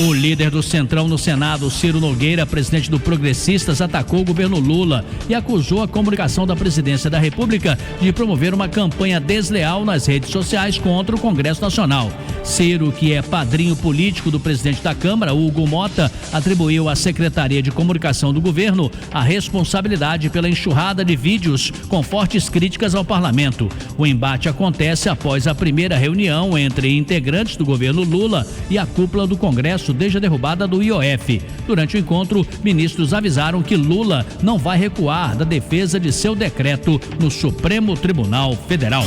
O líder do Centrão no Senado, Ciro Nogueira, presidente do Progressistas, atacou o governo Lula e acusou a comunicação da Presidência da República de promover uma campanha desleal nas redes sociais contra o Congresso Nacional. Ciro, que é padrinho político do presidente da Câmara, Hugo Mota, atribuiu à Secretaria de Comunicação do governo a responsabilidade pela enxurrada de vídeos com fortes críticas ao parlamento. O embate acontece após a primeira reunião entre integrantes do governo Lula e a cúpula do Congresso desde a derrubada do IOF. Durante o encontro, ministros avisaram que Lula não vai recuar da defesa de seu decreto no Supremo Tribunal Federal.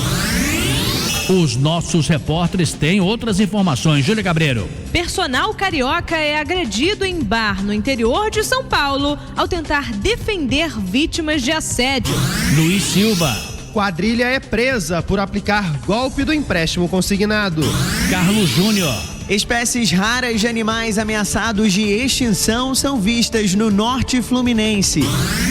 Os nossos repórteres têm outras informações. Júlia Cabreiro. Personal carioca é agredido em bar no interior de São Paulo ao tentar defender vítimas de assédio. Luiz Silva. Quadrilha é presa por aplicar golpe do empréstimo consignado. Carlos Júnior. Espécies raras de animais ameaçados de extinção são vistas no norte fluminense.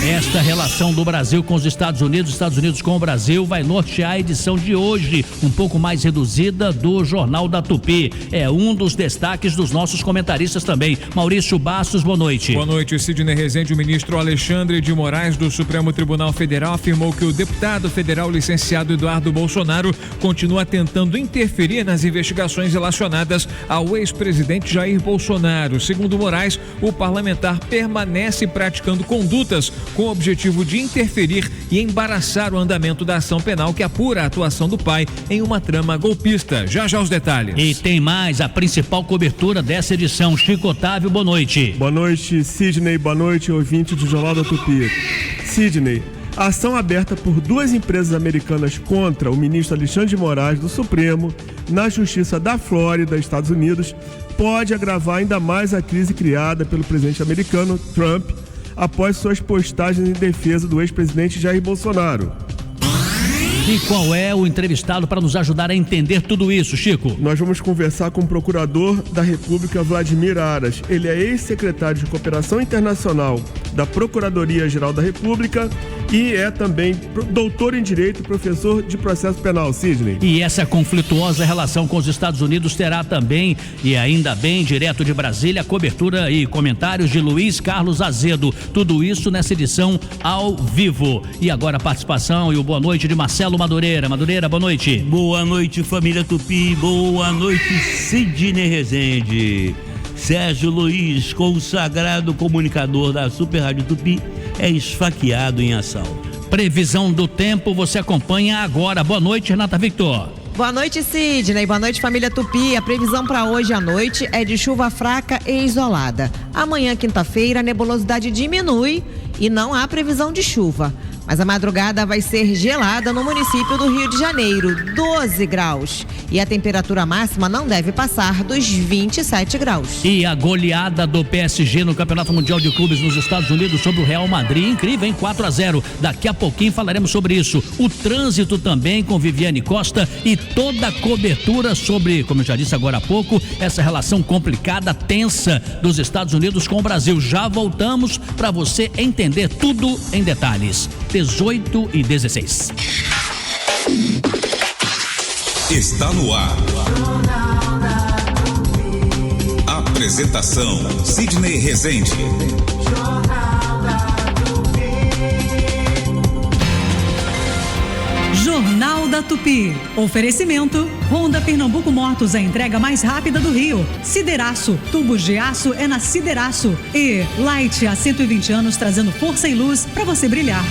Esta relação do Brasil com os Estados Unidos com o Brasil, vai nortear a edição de hoje, um pouco mais reduzida, do Jornal da Tupi. É um dos destaques dos nossos comentaristas também. Maurício Bastos, boa noite. Boa noite, Sidney Rezende. O ministro Alexandre de Moraes, do Supremo Tribunal Federal, afirmou que o deputado federal licenciado Eduardo Bolsonaro continua tentando interferir nas investigações relacionadas ao ex-presidente Jair Bolsonaro. Segundo Moraes, o parlamentar permanece praticando condutas com o objetivo de interferir e embaraçar o andamento da ação penal que apura a atuação do pai em uma trama golpista. Já os detalhes. E tem mais, a principal cobertura dessa edição. Chico Otávio, boa noite. Boa noite, Sidney. Boa noite, ouvinte do Jornal da Tupi. Sidney, a ação aberta por duas empresas americanas contra o ministro Alexandre de Moraes, do Supremo, na Justiça da Flórida, Estados Unidos, pode agravar ainda mais a crise criada pelo presidente americano Trump após suas postagens em defesa do ex-presidente Jair Bolsonaro. E qual é o entrevistado para nos ajudar a entender tudo isso, Chico? Nós vamos conversar com o procurador da República, Vladimir Aras. Ele é ex-secretário de Cooperação Internacional da Procuradoria-Geral da República e é também doutor em Direito e professor de Processo Penal, Sidney. E essa conflituosa relação com os Estados Unidos terá também, e ainda bem, direto de Brasília, cobertura e comentários de Luiz Carlos Azedo. Tudo isso nessa edição ao vivo. E agora a participação e o boa noite de Marcelo Madureira. Madureira, boa noite. Boa noite, família Tupi. Boa noite, Sidney Rezende. Sérgio Luiz, consagrado comunicador da Super Rádio Tupi, é esfaqueado em assalto. Previsão do tempo você acompanha agora. Boa noite, Renata Victor. Boa noite, Sidney. Boa noite, família Tupi. A previsão para hoje à noite é de chuva fraca e isolada. Amanhã, quinta-feira, a nebulosidade diminui e não há previsão de chuva. Mas a madrugada vai ser gelada no município do Rio de Janeiro, 12 graus. E a temperatura máxima não deve passar dos 27 graus. E a goleada do PSG no Campeonato Mundial de Clubes nos Estados Unidos sobre o Real Madrid, incrível, hein? 4-0. Daqui a pouquinho falaremos sobre isso. O trânsito também com Viviane Costa e toda a cobertura sobre, como eu já disse agora há pouco, essa relação complicada, tensa dos Estados Unidos com o Brasil. Já voltamos para você entender tudo em detalhes. 18 e 16. Está no ar. Apresentação: Sidney Rezende. Jornal da Tupi. Oferecimento: Honda Pernambuco Motos, a entrega mais rápida do Rio. Sideraço, tubos de aço é na Sideraço. E Light, há 120 anos, trazendo força e luz para você brilhar.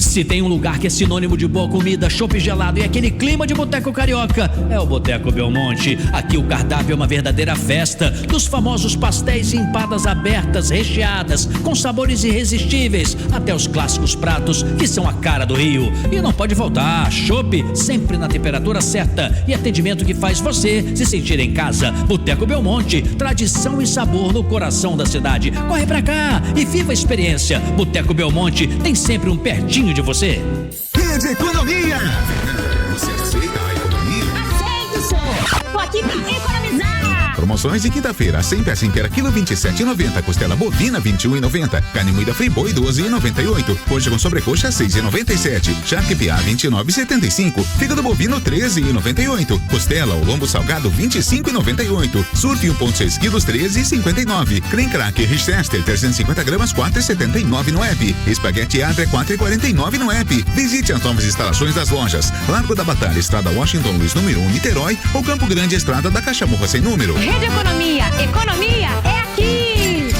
Se tem um lugar que é sinônimo de boa comida, chopp gelado e aquele clima de boteco carioca, é o Boteco Belmonte. Aqui o cardápio é uma verdadeira festa, dos famosos pastéis e empadas abertas, recheadas, com sabores irresistíveis, até os clássicos pratos que são a cara do Rio. E não pode faltar, chopp sempre na temperatura certa e atendimento que faz você se sentir em casa. Boteco Belmonte, tradição e sabor no coração da cidade. Corre pra cá e viva a experiência. Boteco Belmonte tem sempre um pertinho de você. Rede Economia. Você aceita a economia? Aceito, senhor. Tô aqui pra economizar. Promoções de quinta-feira, 100 peça inteira, quilo 27,90. Costela bovina, 21,90. Carne moída Friboi, 12,98. Coxa com sobrecoxa, 6,97. Charque Piá, 29,75. Fígado bovino, 13,98. Costela ou lombo salgado, 25,98. Surf 1,6 quilos, 13,59. Creme Cracker Richester, 350 gramas, 4,79 no app. Espaguete Adria, 4,49 no app. Visite as novas instalações das lojas. Largo da Batalha, Estrada Washington Luiz, número 1, Niterói, ou Campo Grande, Estrada da Cachamorra sem número. Rede Economia, economia é aqui!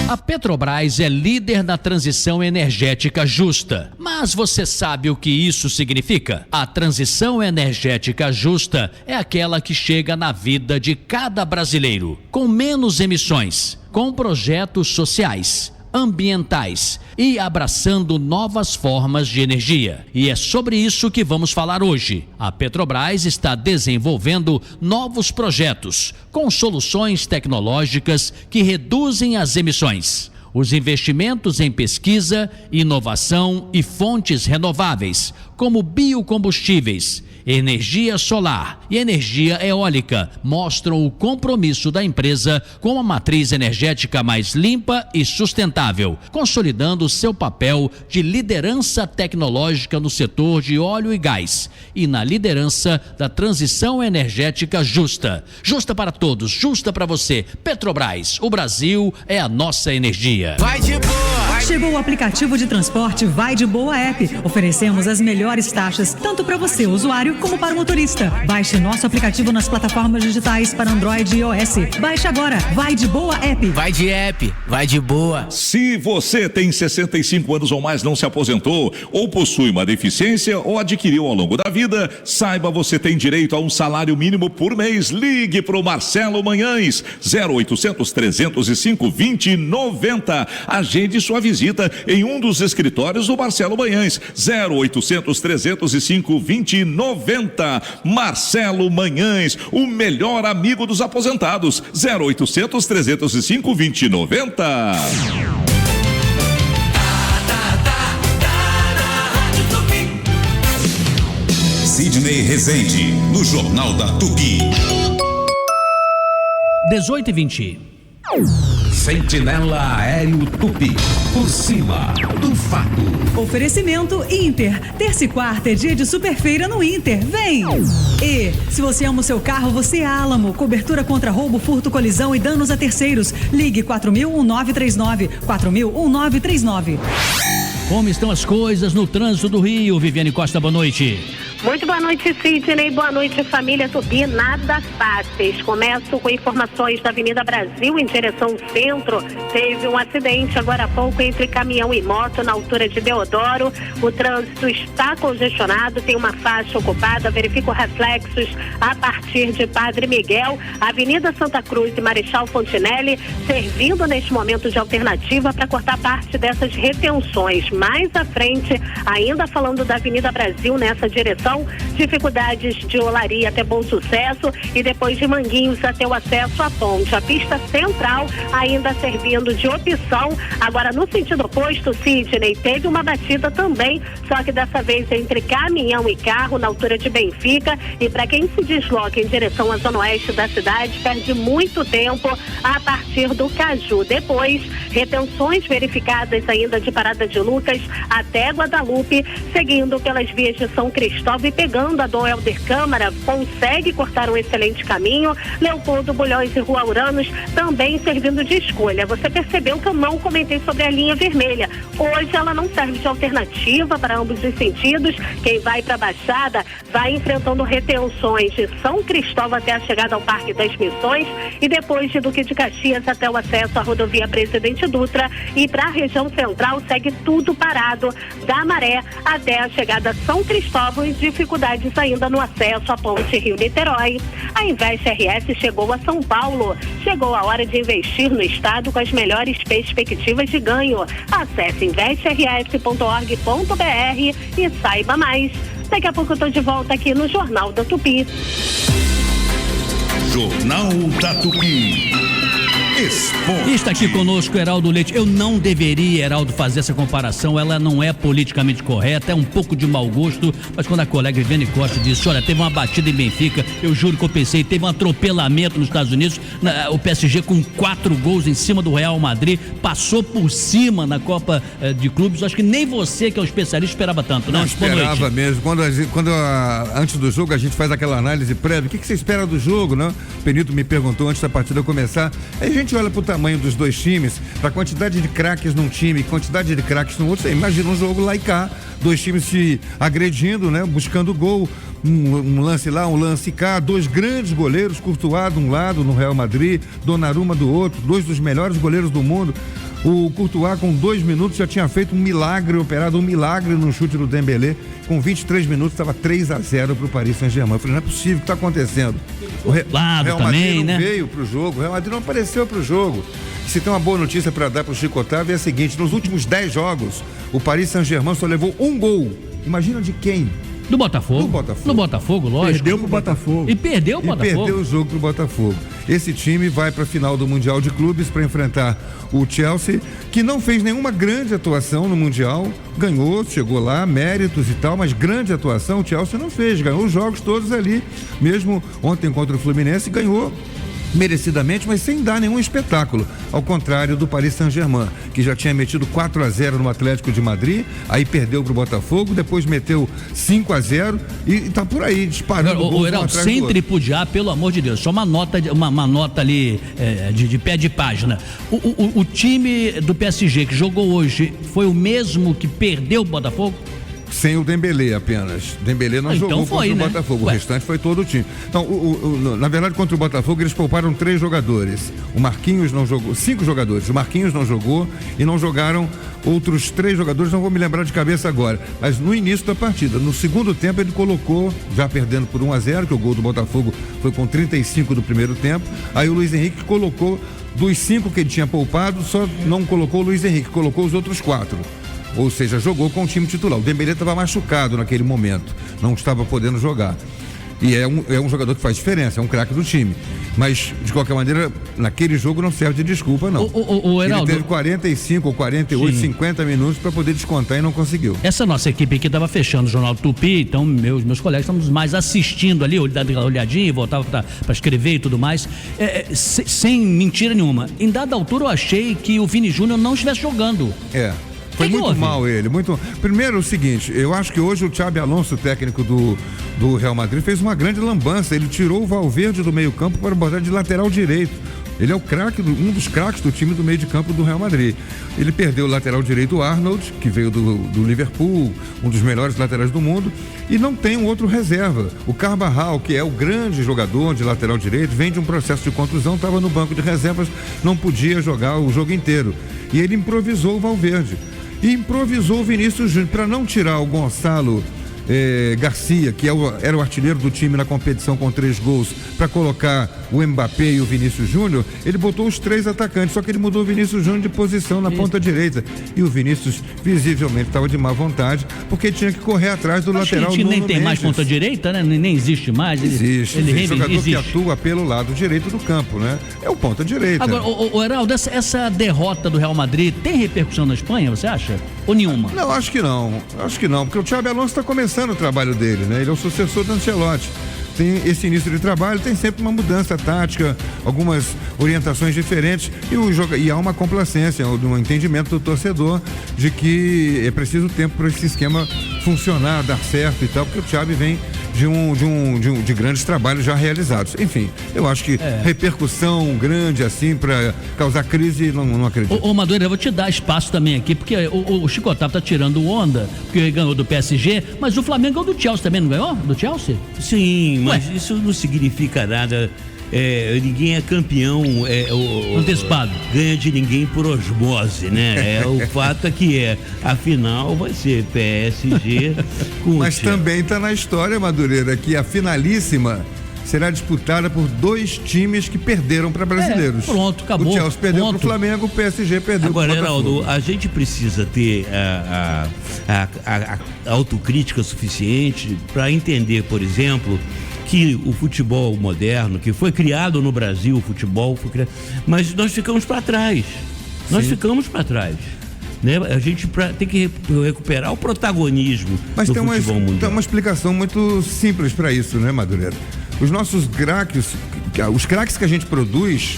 A Petrobras é líder na transição energética justa. Mas você sabe o que isso significa? A transição energética justa é aquela que chega na vida de cada brasileiro, com menos emissões, com projetos sociais, ambientais e abraçando novas formas de energia. E é sobre isso que vamos falar hoje. A Petrobras está desenvolvendo novos projetos com soluções tecnológicas que reduzem as emissões. Os investimentos em pesquisa, inovação e fontes renováveis, como biocombustíveis, energia solar e energia eólica, mostram o compromisso da empresa com uma matriz energética mais limpa e sustentável, consolidando seu papel de liderança tecnológica no setor de óleo e gás e na liderança da transição energética justa. Justa para todos, justa para você. Petrobras, o Brasil é a nossa energia. Vai de boa! Chegou o aplicativo de transporte Vai de Boa App. Oferecemos as melhores taxas, tanto para você, usuário, como para o motorista. Baixe nosso aplicativo nas plataformas digitais para Android e iOS. Baixe agora, Vai de Boa App. Vai de app, vai de boa. Se você tem 65 anos ou mais, não se aposentou, ou possui uma deficiência ou adquiriu ao longo da vida, saiba, você tem direito a um salário mínimo por mês. Ligue pro Marcelo Manhães, 0800 305 2090. Agende sua visita em um dos escritórios do Marcelo Manhães, 0800 305 2090. Marcelo Manhães, o melhor amigo dos aposentados, 0800 305 2090. Sidney Rezende, no Jornal da Tupi. 18h20. Sentinela Aéreo Tupi, por cima do fato. Oferecimento Inter. Terça e quarta é dia de superfeira no Inter. Vem! E se você ama o seu carro, você é Álamo. Cobertura contra roubo, furto, colisão e danos a terceiros. Ligue 4000-1939. 4000-1939. Como estão as coisas no trânsito do Rio? Viviane Costa, boa noite. Muito boa noite, Sidney. Boa noite, família Tupi. Nada fáceis. Começo com informações da Avenida Brasil em direção centro. Teve um acidente agora há pouco entre caminhão e moto na altura de Deodoro. O trânsito está congestionado, tem uma faixa ocupada. Verifico reflexos a partir de Padre Miguel. Avenida Santa Cruz e Marechal Fontinelli servindo neste momento de alternativa para cortar parte dessas retenções. Mais à frente, ainda falando da Avenida Brasil nessa direção, dificuldades de Olaria até Bom Sucesso e depois de Manguinhos até o acesso à ponte. A pista central ainda servindo de opção. Agora no sentido oposto, Sidney, teve uma batida também, só que dessa vez entre caminhão e carro na altura de Benfica, e para quem se desloca em direção à zona oeste da cidade, perde muito tempo a partir do Caju. Depois, retenções verificadas ainda de Parada de Lucas até Guadalupe, seguindo pelas vias de São Cristóvão e pegando a Dom Helder Câmara, consegue cortar um excelente caminho. Leopoldo Bulhões e Rua Uranos também servindo de escolha. Você percebeu que eu não comentei sobre a linha vermelha. Hoje ela não serve de alternativa para ambos os sentidos. Quem vai para a Baixada vai enfrentando retenções de São Cristóvão até a chegada ao Parque das Missões e depois de Duque de Caxias até o acesso à rodovia Presidente Dutra, e para a região central segue tudo parado da Maré até a chegada a São Cristóvão e dificuldades ainda no acesso à ponte Rio-Niterói. A Invest RS chegou a São Paulo. Chegou a hora de investir no estado com as melhores perspectivas de ganho. Acesse investrs.org.br e saiba mais. Daqui a pouco eu estou de volta aqui no Jornal da Tupi. Jornal da Tupi. Esporte. Está aqui conosco Heraldo Leite. Eu não deveria, Heraldo, fazer essa comparação. Ela não é politicamente correta, é um pouco de mau gosto. Mas quando a colega Viviane Costa disse: olha, teve uma batida em Benfica, eu juro que eu pensei, teve um atropelamento nos Estados Unidos. O PSG com 4 gols em cima do Real Madrid, passou por cima na Copa de Clubes. Acho que nem você, que é um especialista, esperava tanto, né? Não esperava mesmo. Antes do jogo a gente faz aquela análise prévia. O que você espera do jogo, né? O Benito me perguntou antes da partida começar. Aí a gente olha pro tamanho dos dois times, pra quantidade de craques num time, quantidade de craques no outro. Você imagina um jogo lá e cá, 2 times se agredindo, né? Buscando gol, um lance lá, um lance cá, 2 grandes goleiros, Courtois de um lado no Real Madrid, Donnarumma do outro, 2 dos melhores goleiros do mundo. O Courtois com 2 minutos já tinha feito um milagre, operado um milagre no chute do Dembélé. Com 23 minutos estava 3-0 pro Paris Saint-Germain. Eu falei, não é possível, o que está acontecendo? O Real Madrid também, não veio pro jogo, o Real Madrid não apareceu pro jogo. Se tem uma boa notícia para dar pro Chico Otávio é a seguinte: nos últimos 10 jogos, o Paris Saint-Germain só levou 1 gol. Imagina de quem? Do Botafogo. No Botafogo, lógico. Perdeu pro Botafogo. E perdeu o Botafogo. Perdeu o jogo pro Botafogo. Esse time vai para a final do Mundial de Clubes para enfrentar o Chelsea, que não fez nenhuma grande atuação no Mundial. Ganhou, chegou lá, méritos e tal, mas grande atuação o Chelsea não fez. Ganhou os jogos todos ali. Mesmo ontem contra o Fluminense, ganhou merecidamente, mas sem dar nenhum espetáculo, ao contrário do Paris Saint-Germain, que já tinha metido 4-0 no Atlético de Madrid, aí perdeu pro Botafogo, depois meteu 5-0 e tá por aí, disparando. O Heraldo, sem tripudiar, pelo amor de Deus, só uma nota ali de pé de página. O time do PSG que jogou hoje foi o mesmo que perdeu o Botafogo? Sem o Dembélé apenas. Dembélé não jogou contra o Botafogo. O restante foi todo o time. Então, na verdade, contra o Botafogo, eles pouparam 3 jogadores. O Marquinhos não jogou, 5 jogadores. O Marquinhos não jogou e não jogaram outros 3 jogadores, não vou me lembrar de cabeça agora. Mas no início da partida, no segundo tempo, ele colocou, já perdendo por 1-0, que o gol do Botafogo foi com 35 do primeiro tempo. Aí o Luiz Henrique colocou, dos 5 que ele tinha poupado, só não colocou o Luiz Henrique, colocou os outros 4. Ou seja, jogou com o time titular. O Dembélé estava machucado naquele momento, não estava podendo jogar. E é um jogador que faz diferença, é um craque do time. Mas, de qualquer maneira, naquele jogo não serve de desculpa, não. Heraldo, ele teve 45 ou 48, 50 minutos para poder descontar e não conseguiu. Essa nossa equipe aqui estava fechando o Jornal Tupi, então meus colegas estamos mais assistindo ali, dando uma olhadinha, voltava para escrever e tudo mais. Sem mentira nenhuma. Em dada altura eu achei que o Vini Júnior não estivesse jogando. Foi muito mal ele, muito. Primeiro, o seguinte, eu acho que hoje o Xabi Alonso, técnico do Real Madrid, fez uma grande lambança. Ele tirou o Valverde do meio campo para botar de lateral direito. Ele é o craque, um dos craques do time do meio de campo do Real Madrid. Ele perdeu o lateral direito, o Arnold, que veio do Liverpool, um dos melhores laterais do mundo, e não tem um outro reserva. O Carvajal, que é o grande jogador de lateral direito, vem de um processo de contusão, estava no banco de reservas, não podia jogar o jogo inteiro. E ele improvisou o Valverde. E improvisou o Vinícius Júnior para não tirar o Gonçalo Garcia, que era o artilheiro do time na competição com 3 gols, para colocar o Mbappé e o Vinícius Júnior. Ele botou os 3 atacantes, só que ele mudou o Vinícius Júnior de posição na ponta direita. E o Vinícius visivelmente estava de má vontade, porque tinha que correr atrás do lateral. Que nem tem mais ponta direita, né? Nem existe mais. Existe jogador que atua pelo lado direito do campo, né? É o ponta direita. Agora, Heraldo, essa derrota do Real Madrid tem repercussão na Espanha, você acha? Ou nenhuma? Não, acho que não, porque o Xabi Alonso está começando o trabalho dele, né? Ele é o sucessor do Ancelotti. Tem esse início de trabalho, tem sempre uma mudança tática, algumas orientações diferentes e há uma complacência, um entendimento do torcedor de que é preciso tempo para esse esquema funcionar, dar certo e tal, porque o Xabi vem de grandes trabalhos já realizados. Enfim, eu acho que repercussão grande assim para causar crise, não acredito. Ô Madureira, eu vou te dar espaço também aqui, porque o Chico Otávio tá tirando onda, porque ele ganhou do PSG, mas o Flamengo ganhou do Chelsea também, não ganhou? Do Chelsea? Sim, mas isso não significa nada. Ninguém é campeão antecipado. Ganha de ninguém por osmose, né? O fato é que a final vai ser PSG com Mas também está na história, Madureira, que a finalíssima será disputada por 2 times que perderam para brasileiros. Pronto, acabou. O Chelsea perdeu para o Flamengo, o PSG perdeu para o Botafogo. Agora, Heraldo, a gente precisa ter a autocrítica suficiente para entender, por exemplo, que o futebol moderno, que foi criado no Brasil, o futebol foi criado, mas nós ficamos para trás. Nós ficamos para trás. Né? A gente tem que recuperar o protagonismo do futebol mundial. Tem uma explicação muito simples para isso, né, Madureira? Os nossos craques, os craques que a gente produz,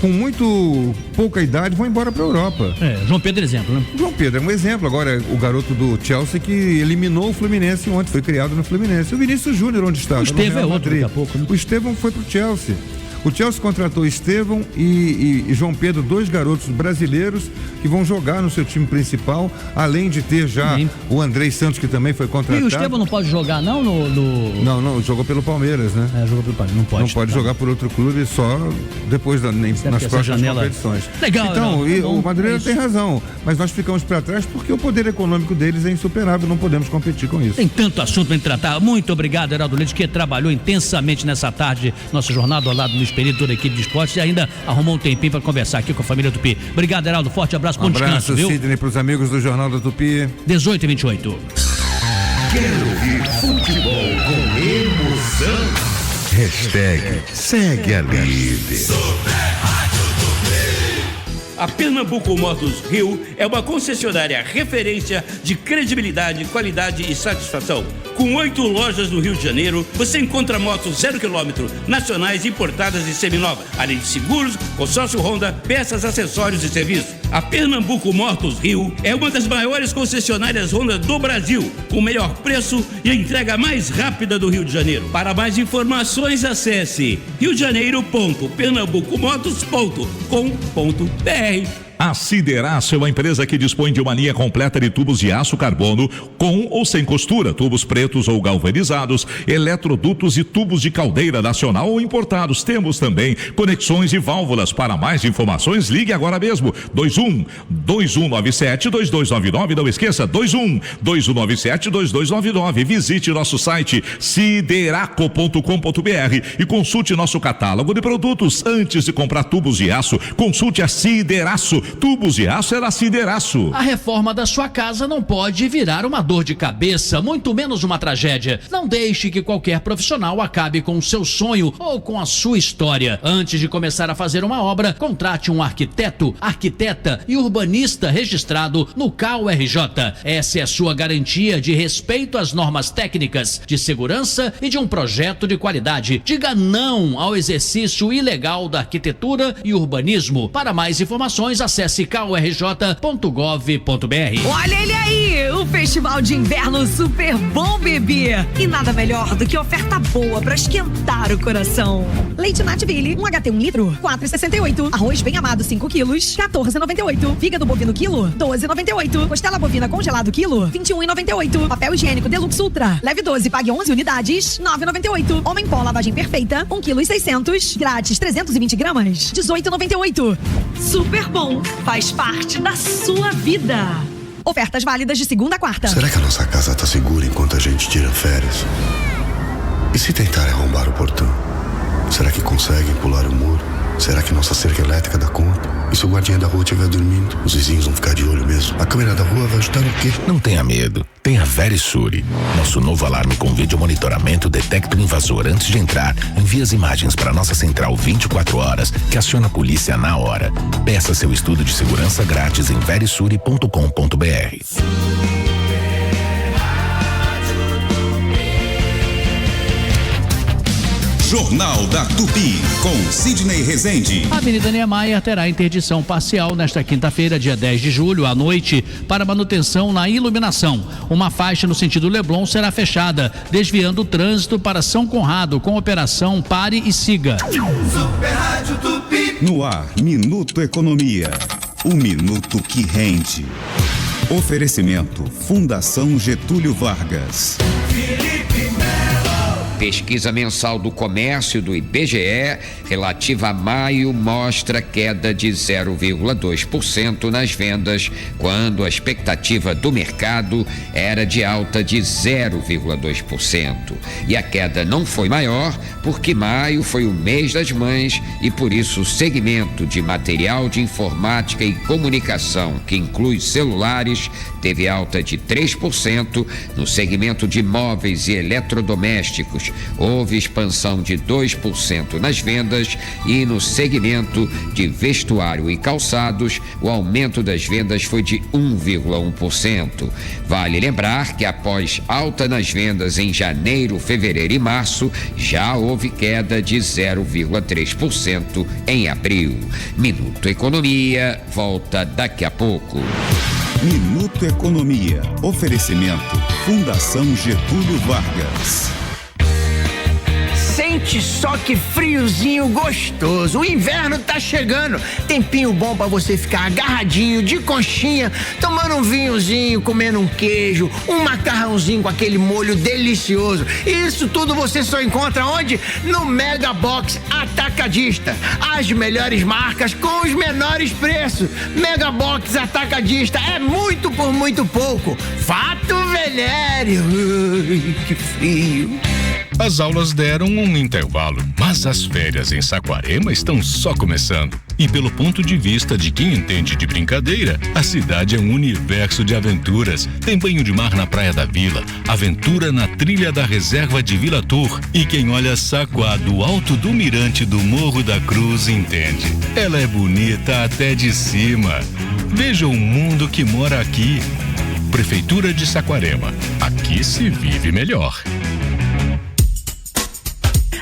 com muito pouca idade, vão embora para a Europa. João Pedro é exemplo, né? João Pedro é um exemplo. Agora, o garoto do Chelsea que eliminou o Fluminense ontem, foi criado no Fluminense. O Vinícius Júnior, onde está? O Estevão é outro daqui a pouco, né? O Estevão foi pro Chelsea. O Chelsea contratou Estevão e João Pedro, 2 garotos brasileiros que vão jogar no seu time principal, além de ter já o Andrei Santos, que também foi contratado. E o Estevão não pode jogar não Não, jogou pelo Palmeiras, né? Jogou pelo Palmeiras, não pode jogar por outro clube, só depois nas próximas competições. Legal. Então, o Madureira tem razão, mas nós ficamos para trás porque o poder econômico deles é insuperável, não podemos competir com isso. Tem tanto assunto para tratar. Muito obrigado, Heraldo Leite, que trabalhou intensamente nessa tarde, nossa jornada ao lado do Espírito, toda a equipe de esportes, e ainda arrumou um tempinho para conversar aqui com a família Tupi. Obrigado, Heraldo. Forte abraço, bom descanso, viu? Sidney, para os amigos do Jornal da Tupi. 18h28. Quero ouvir futebol com emoção. #segue a líder. A Pernambuco Motos Rio é uma concessionária referência de credibilidade, qualidade e satisfação. Com 8 lojas no Rio de Janeiro, você encontra motos 0 km, nacionais, importadas e seminovas, além de seguros, consórcio Honda, peças, acessórios e serviços. A Pernambuco Motos Rio é uma das maiores concessionárias Honda do Brasil, com o melhor preço e a entrega mais rápida do Rio de Janeiro. Para mais informações, acesse riodejaneiroPernambucomotos.com.br. A Sideraço é uma empresa que dispõe de uma linha completa de tubos de aço carbono com ou sem costura, tubos pretos ou galvanizados, eletrodutos e tubos de caldeira nacional ou importados. Temos também conexões e válvulas. Para mais informações, ligue agora mesmo. 2197-2299. Não esqueça, 2197-2299. Visite nosso site sideraco.com.br e consulte nosso catálogo de produtos. Antes de comprar tubos de aço, consulte a Sideraço. Tubos de aço é da Sideraço. A reforma da sua casa não pode virar uma dor de cabeça, muito menos uma tragédia. Não deixe que qualquer profissional acabe com o seu sonho ou com a sua história. Antes de começar a fazer uma obra, contrate um arquiteto, arquiteta e urbanista registrado no CAURJ. Essa é a sua garantia de respeito às normas técnicas, de segurança e de um projeto de qualidade. Diga não ao exercício ilegal da arquitetura e urbanismo. Para mais informações, acesse caurj.gov.br. Olha ele aí, o Festival de Inverno Super Bom Bebê. E nada melhor do que oferta boa pra esquentar o coração. Leite Nativille, 1 HT 1 litro, 4,68. Arroz bem amado 5 quilos, 14,98. Fígado bovino quilo, 12,98. Costela bovina congelado quilo, 21,98. Papel higiênico Deluxe Ultra, leve 12, pague 11 unidades, 9,98. Homem pó lavagem perfeita, 1,6 kg, grátis 320 gramas, 18,98. Super bom, faz parte da sua vida. Ofertas válidas de segunda a quarta. Será que a nossa casa tá segura enquanto a gente tira férias? E se tentar arrombar o portão? Será que conseguem pular o muro? Será que nossa cerca elétrica dá conta? E se o guardinha da rua estiver dormindo? Os vizinhos vão ficar de olho mesmo. A câmera da rua vai ajudar no quê? Não tenha medo. Tenha Verisure. Nosso novo alarme com vídeo monitoramento detecta o invasor antes de entrar. Envia as imagens para nossa central 24 horas, que aciona a polícia na hora. Peça seu estudo de segurança grátis em verisure.com.br. Jornal da Tupi, com Sidney Rezende. A Avenida Niemeyer terá interdição parcial nesta quinta-feira, dia 10 de julho, à noite, para manutenção na iluminação. Uma faixa no sentido Leblon será fechada, desviando o trânsito para São Conrado, com operação Pare e Siga. Super Rádio Tupi. No ar, Minuto Economia. O minuto que rende. Oferecimento, Fundação Getúlio Vargas. Pesquisa mensal do comércio do IBGE relativa a maio mostra queda de 0,2% nas vendas, quando a expectativa do mercado era de alta de 0,2%. E a queda não foi maior porque maio foi o mês das mães e por isso o segmento de material de informática e comunicação, que inclui celulares, teve alta de 3%, no segmento de móveis e eletrodomésticos houve expansão de 2% nas vendas e no segmento de vestuário e calçados, o aumento das vendas foi de 1,1%. Vale lembrar que após alta nas vendas em janeiro, fevereiro e março, já houve queda de 0,3% em abril. Minuto Economia volta daqui a pouco. Minuto Economia. Oferecimento Fundação Getúlio Vargas. Sente só que friozinho gostoso. O inverno tá chegando. Tempinho bom pra você ficar agarradinho, de conchinha, tomando um vinhozinho, comendo um queijo, um macarrãozinho com aquele molho delicioso. Isso tudo você só encontra onde? No Mega Box Atacadista. As melhores marcas com os menores preços. Mega Box Atacadista é muito por muito pouco. Fato Venéreo. Que frio. As aulas deram um intervalo, mas as férias em Saquarema estão só começando. E pelo ponto de vista de quem entende de brincadeira, a cidade é um universo de aventuras. Tem banho de mar na Praia da Vila, aventura na trilha da reserva de Vila Tour. E quem olha Saquá do alto do mirante do Morro da Cruz entende. Ela é bonita até de cima. Veja o mundo que mora aqui. Prefeitura de Saquarema. Aqui se vive melhor.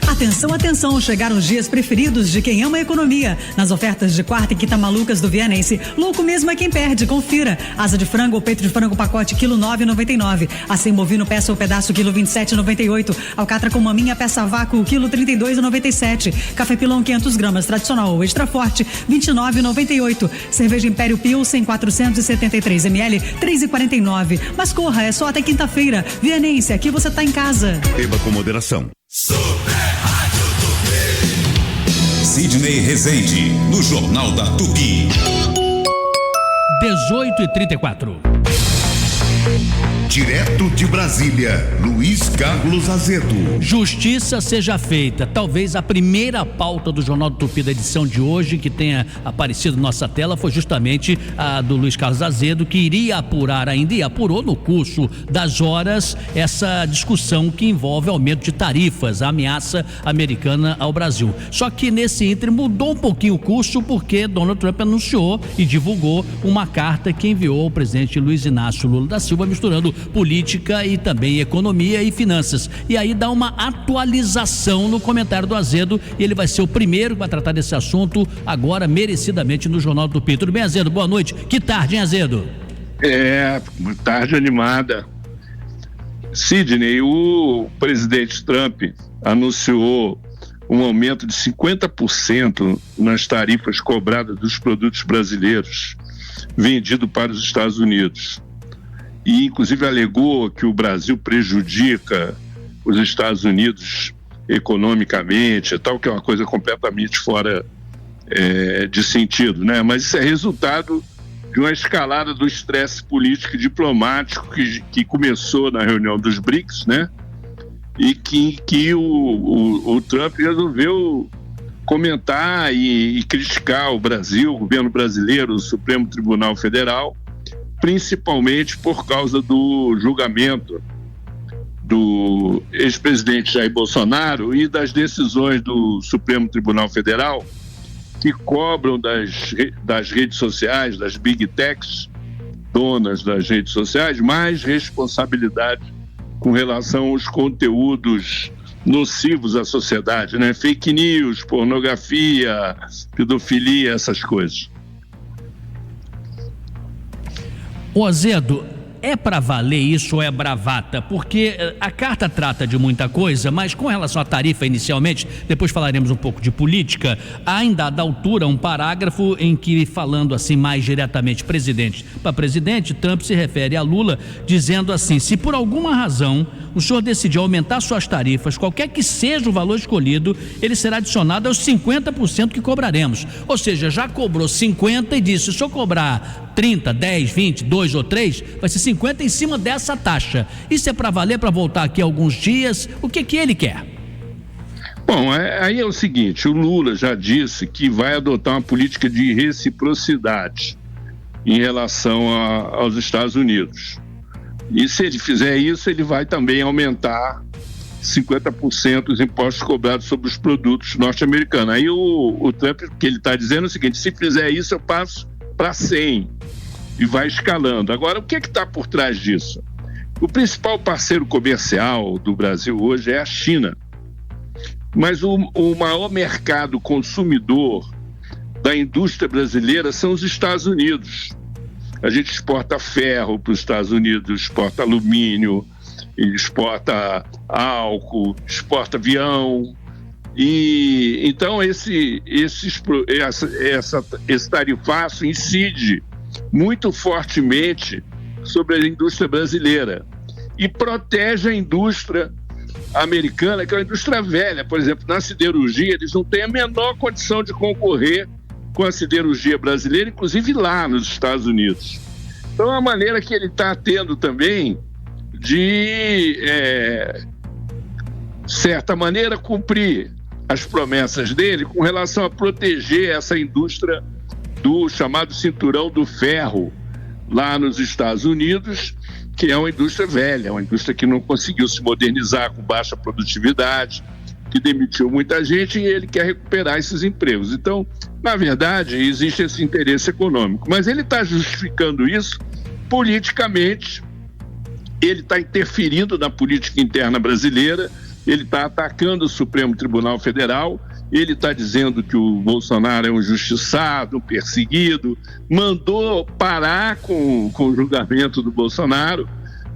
Atenção, atenção, chegaram os dias preferidos de quem ama a economia. Nas ofertas de quarta e quinta malucas do Vianense, louco mesmo é quem perde, confira. Asa de frango ou peito de frango pacote, quilo 9,99. Acém bovino peça ou pedaço, quilo 27,98. Alcatra com maminha peça vácuo, quilo 32,97. Café Pilão 500 gramas, tradicional ou extra forte, 29,98. Cerveja Império Pilsen 473 ml, 3,49. Mas corra, é só até quinta-feira. Vianense, aqui você tá em casa. Beba com moderação. Sidney Rezende, no Jornal da Tupi. 18h34. Direto de Brasília, Luiz Carlos Azedo. Justiça seja feita. Talvez a primeira pauta do Jornal do Tupi da edição de hoje que tenha aparecido na nossa tela foi justamente a do Luiz Carlos Azedo, que iria apurar ainda e apurou no curso das horas essa discussão que envolve aumento de tarifas, a ameaça americana ao Brasil. Só que nesse ínterim mudou um pouquinho o curso porque Donald Trump anunciou e divulgou uma carta que enviou ao presidente Luiz Inácio Lula da Silva, misturando política e também economia e finanças. E aí dá uma atualização no comentário do Azedo e ele vai ser o primeiro que vai tratar desse assunto agora merecidamente no Jornal do Tupi. Tudo bem, Azedo? Boa noite. Que tarde, hein, Azedo? Tarde animada. Sidney, o presidente Trump anunciou um aumento de 50% nas tarifas cobradas dos produtos brasileiros vendidos para os Estados Unidos. E inclusive alegou que o Brasil prejudica os Estados Unidos economicamente, tal, que é uma coisa completamente fora de sentido, né? Mas isso é resultado de uma escalada do estresse político e diplomático que começou na reunião dos BRICS, né? E que o Trump resolveu comentar e criticar o Brasil, o governo brasileiro, o Supremo Tribunal Federal, principalmente por causa do julgamento do ex-presidente Jair Bolsonaro e das decisões do Supremo Tribunal Federal que cobram das redes sociais, das big techs, donas das redes sociais, mais responsabilidade com relação aos conteúdos nocivos à sociedade, né? Fake news, pornografia, pedofilia, essas coisas. Ô Azedo, é para valer isso ou é bravata? Porque a carta trata de muita coisa, mas com relação à tarifa inicialmente, depois falaremos um pouco de política, há em dada altura um parágrafo em que, falando assim mais diretamente presidente para presidente, Trump se refere a Lula dizendo assim: se por alguma razão o senhor decidir aumentar suas tarifas, qualquer que seja o valor escolhido, ele será adicionado aos 50% que cobraremos. Ou seja, já cobrou 50 e disse: se o senhor cobrar 30, 10, 20, 2 ou 3, vai ser 50 em cima dessa taxa. Isso é para valer, para voltar aqui alguns dias? O que ele quer? Bom, aí é o seguinte, o Lula já disse que vai adotar uma política de reciprocidade em relação aos Estados Unidos. E se ele fizer isso, ele vai também aumentar 50% dos impostos cobrados sobre os produtos norte-americanos. Aí o Trump, que ele está dizendo é o seguinte: se fizer isso, eu passo para 100 e vai escalando. Agora, o que está por trás disso? O principal parceiro comercial do Brasil hoje é a China, mas o maior mercado consumidor da indústria brasileira são os Estados Unidos. A gente exporta ferro para os Estados Unidos, exporta alumínio, exporta álcool, exporta avião. E então esse tarifaço incide muito fortemente sobre a indústria brasileira e protege a indústria americana, que é uma indústria velha. Por exemplo, na siderurgia, eles não têm a menor condição de concorrer com a siderurgia brasileira, inclusive lá nos Estados Unidos. Então, é uma maneira que ele está tendo também de, certa maneira, cumprir as promessas dele com relação a proteger essa indústria do chamado cinturão do ferro lá nos Estados Unidos, que é uma indústria velha, uma indústria que não conseguiu se modernizar, com baixa produtividade, que demitiu muita gente, e ele quer recuperar esses empregos. Então, na verdade, existe esse interesse econômico, mas ele está justificando isso politicamente, ele está interferindo na política interna brasileira, ele está atacando o Supremo Tribunal Federal, ele está dizendo que o Bolsonaro é um injustiçado, um perseguido, mandou parar com o julgamento do Bolsonaro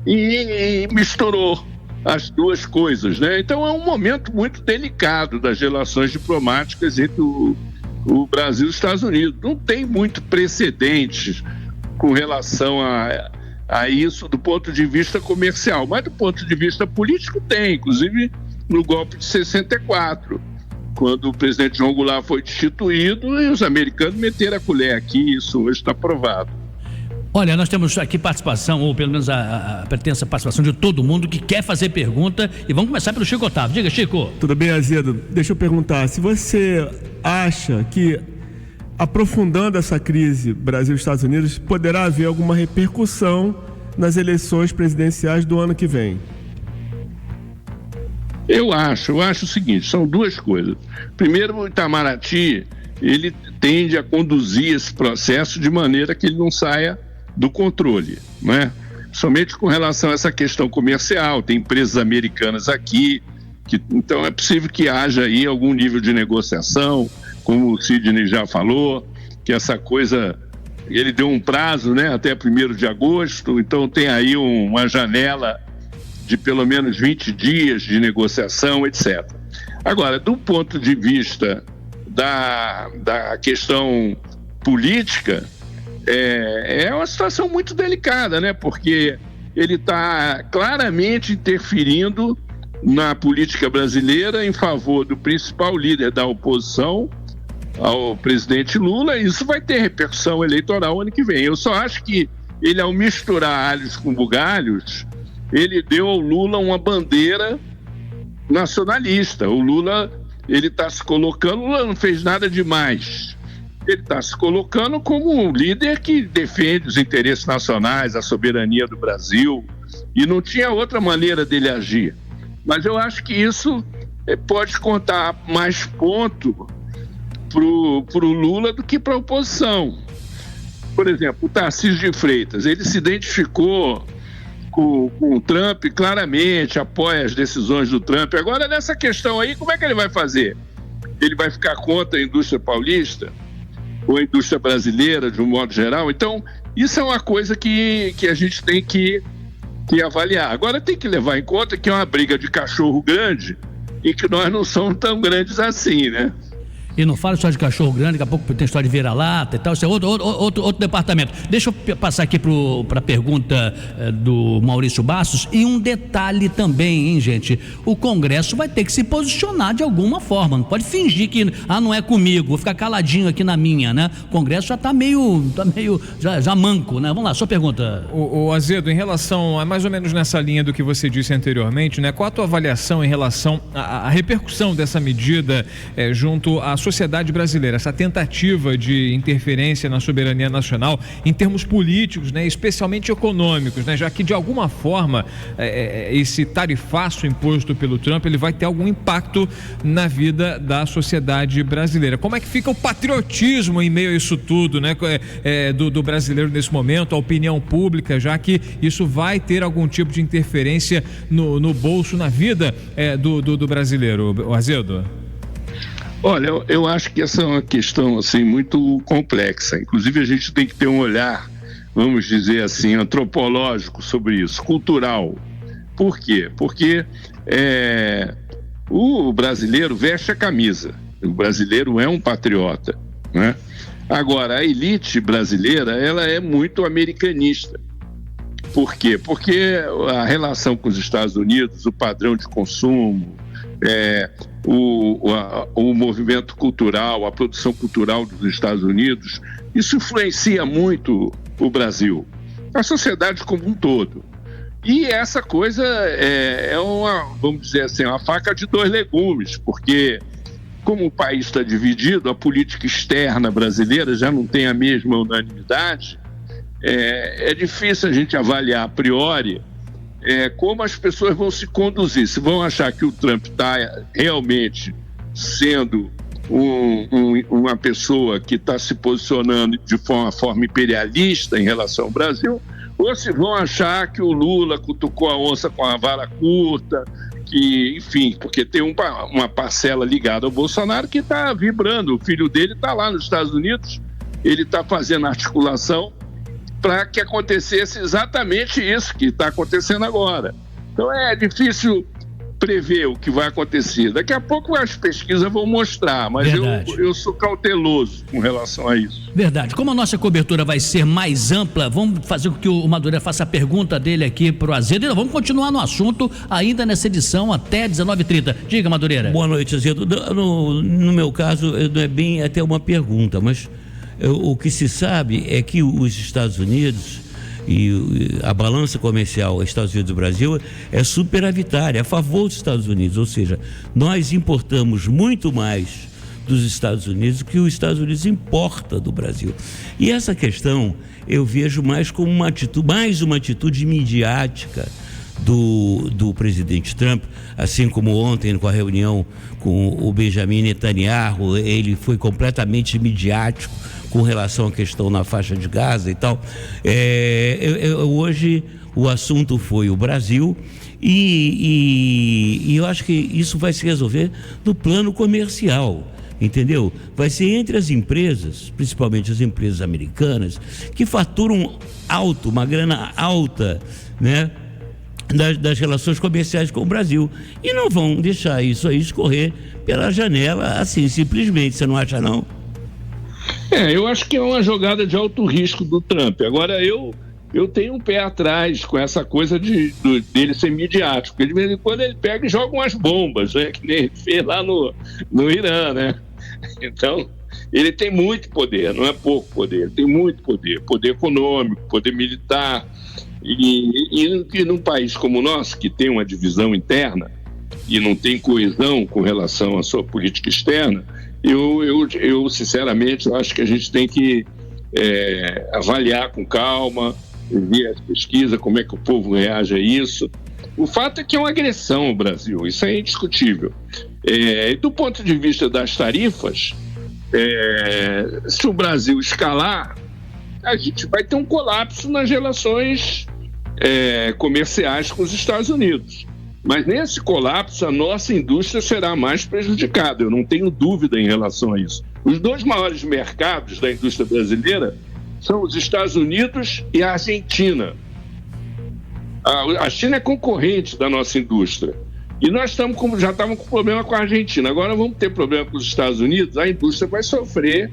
e misturou as duas coisas, né? Então é um momento muito delicado das relações diplomáticas entre o Brasil e os Estados Unidos. Não tem muito precedente com relação a isso do ponto de vista comercial, mas do ponto de vista político tem, inclusive no golpe de 64, quando o presidente João Goulart foi destituído e os americanos meteram a colher aqui, isso hoje está provado. Olha, nós temos aqui participação, ou pelo menos a pretensa participação de todo mundo que quer fazer pergunta, e vamos começar pelo Chico Otávio. Diga, Chico. Tudo bem, Azedo? Deixa eu perguntar, se você acha que, aprofundando essa crise Brasil e Estados Unidos, poderá haver alguma repercussão nas eleições presidenciais do ano que vem? Eu acho o seguinte, são duas coisas. Primeiro, o Itamaraty, ele tende a conduzir esse processo de maneira que ele não saia do controle, né? Somente com relação a essa questão comercial, tem empresas americanas aqui, então é possível que haja aí algum nível de negociação, como o Sidney já falou, que essa coisa, ele deu um prazo, né, até 1º de agosto, então tem aí uma janela de pelo menos 20 dias de negociação, etc. Agora, do ponto de vista da questão política, é uma situação muito delicada, né? Porque ele está claramente interferindo na política brasileira em favor do principal líder da oposição ao presidente Lula, e isso vai ter repercussão eleitoral ano que vem. Eu só acho que ele, ao misturar alhos com bugalhos, ele deu ao Lula uma bandeira nacionalista. O Lula, ele está se colocando, o Lula não fez nada demais. Ele está se colocando como um líder que defende os interesses nacionais, a soberania do Brasil, e não tinha outra maneira dele agir. Mas eu acho que isso pode contar mais ponto pro Lula do que para a oposição. Por exemplo, o Tarcísio de Freitas, ele se identificou com o Trump claramente, apoia as decisões do Trump. Agora, nessa questão aí, como é que ele vai fazer? Ele vai ficar contra a indústria paulista? Ou a indústria brasileira, de um modo geral? Então, isso é uma coisa que a gente tem que avaliar. Agora, tem que levar em conta que é uma briga de cachorro grande e que nós não somos tão grandes assim, né? E não fala só de cachorro grande, daqui a pouco tem história de vira-lata e tal, isso é outro departamento. Deixa eu passar aqui para a pergunta do Maurício Bastos, e um detalhe também, hein, gente? O Congresso vai ter que se posicionar de alguma forma, não pode fingir que, não é comigo, vou ficar caladinho aqui na minha, né? O Congresso já está meio já manco, né? Vamos lá, sua pergunta. O Azedo, em relação a mais ou menos nessa linha do que você disse anteriormente, né? Qual a tua avaliação em relação à repercussão dessa medida junto à sociedade brasileira, essa tentativa de interferência na soberania nacional em termos políticos, né, especialmente econômicos, né, já que de alguma forma esse tarifaço imposto pelo Trump ele vai ter algum impacto na vida da sociedade brasileira. Como é que fica o patriotismo em meio a isso tudo, né, do brasileiro nesse momento, a opinião pública, já que isso vai ter algum tipo de interferência no bolso, na vida do brasileiro, Azedo? Olha, eu acho que essa é uma questão assim muito complexa. Inclusive a gente tem que ter um olhar, vamos dizer assim, antropológico sobre isso, cultural. Por quê? Porque o brasileiro veste a camisa. O brasileiro é um patriota, né? Agora, a elite brasileira, ela é muito americanista. Por quê? Porque a relação com os Estados Unidos, o padrão de consumo, o movimento cultural, a produção cultural dos Estados Unidos, isso influencia muito o Brasil, a sociedade como um todo. E essa coisa é vamos dizer assim, uma faca de dois legumes, porque como o país está dividido, a política externa brasileira já não tem a mesma unanimidade. É difícil a gente avaliar a priori como as pessoas vão se conduzir, se vão achar que o Trump está realmente sendo uma pessoa que está se posicionando de uma forma imperialista em relação ao Brasil, ou se vão achar que o Lula cutucou a onça com a vara curta, que, enfim, porque tem uma parcela ligada ao Bolsonaro que está vibrando, o filho dele está lá nos Estados Unidos, ele está fazendo articulação para que acontecesse exatamente isso que está acontecendo agora. Então é difícil prever o que vai acontecer. Daqui a pouco as pesquisas vão mostrar, mas eu sou cauteloso com relação a isso. Verdade. Como a nossa cobertura vai ser mais ampla, vamos fazer com que o Madureira faça a pergunta dele aqui para o Azedo e vamos continuar no assunto ainda nessa edição até 19h30. Diga, Madureira. Boa noite, Azedo. No meu caso, não é bem até uma pergunta, mas o que se sabe é que os Estados Unidos e a balança comercial Estados Unidos e Brasil é superavitária, a favor dos Estados Unidos, ou seja, nós importamos muito mais dos Estados Unidos do que os Estados Unidos importa do Brasil. E essa questão eu vejo mais como uma atitude midiática do presidente Trump, assim como ontem com a reunião com o Benjamin Netanyahu, ele foi completamente midiático com relação à questão na faixa de Gaza e tal. Hoje o assunto foi o Brasil e eu acho que isso vai se resolver no plano comercial, entendeu? Vai ser entre as empresas, principalmente as empresas americanas, que faturam alto, uma grana alta, né? Das relações comerciais com o Brasil, e não vão deixar isso aí escorrer pela janela assim, simplesmente. Você não acha, não? Eu acho que é uma jogada de alto risco do Trump. Agora, eu tenho um pé atrás com essa coisa dele ser midiático, porque de vez em quando ele pega e joga umas bombas, né? Que nem ele fez lá no Irã, né? Então, ele tem muito poder, não é pouco poder, ele tem muito poder econômico, poder militar. E num país como o nosso, que tem uma divisão interna e não tem coesão com relação à sua política externa, eu sinceramente acho que a gente tem que avaliar com calma, ver as pesquisas, como é que o povo reage a isso. O fato é que é uma agressão ao Brasil, isso é indiscutível. E do ponto de vista das tarifas, se o Brasil escalar, a gente vai ter um colapso nas relações comerciais com os Estados Unidos. Mas nesse colapso, a nossa indústria será mais prejudicada, eu não tenho dúvida em relação a isso. Os dois maiores mercados da indústria brasileira são os Estados Unidos e a Argentina. A China é concorrente da nossa indústria. E nós já estávamos com problema com a Argentina, agora vamos ter problema com os Estados Unidos, a indústria vai sofrer.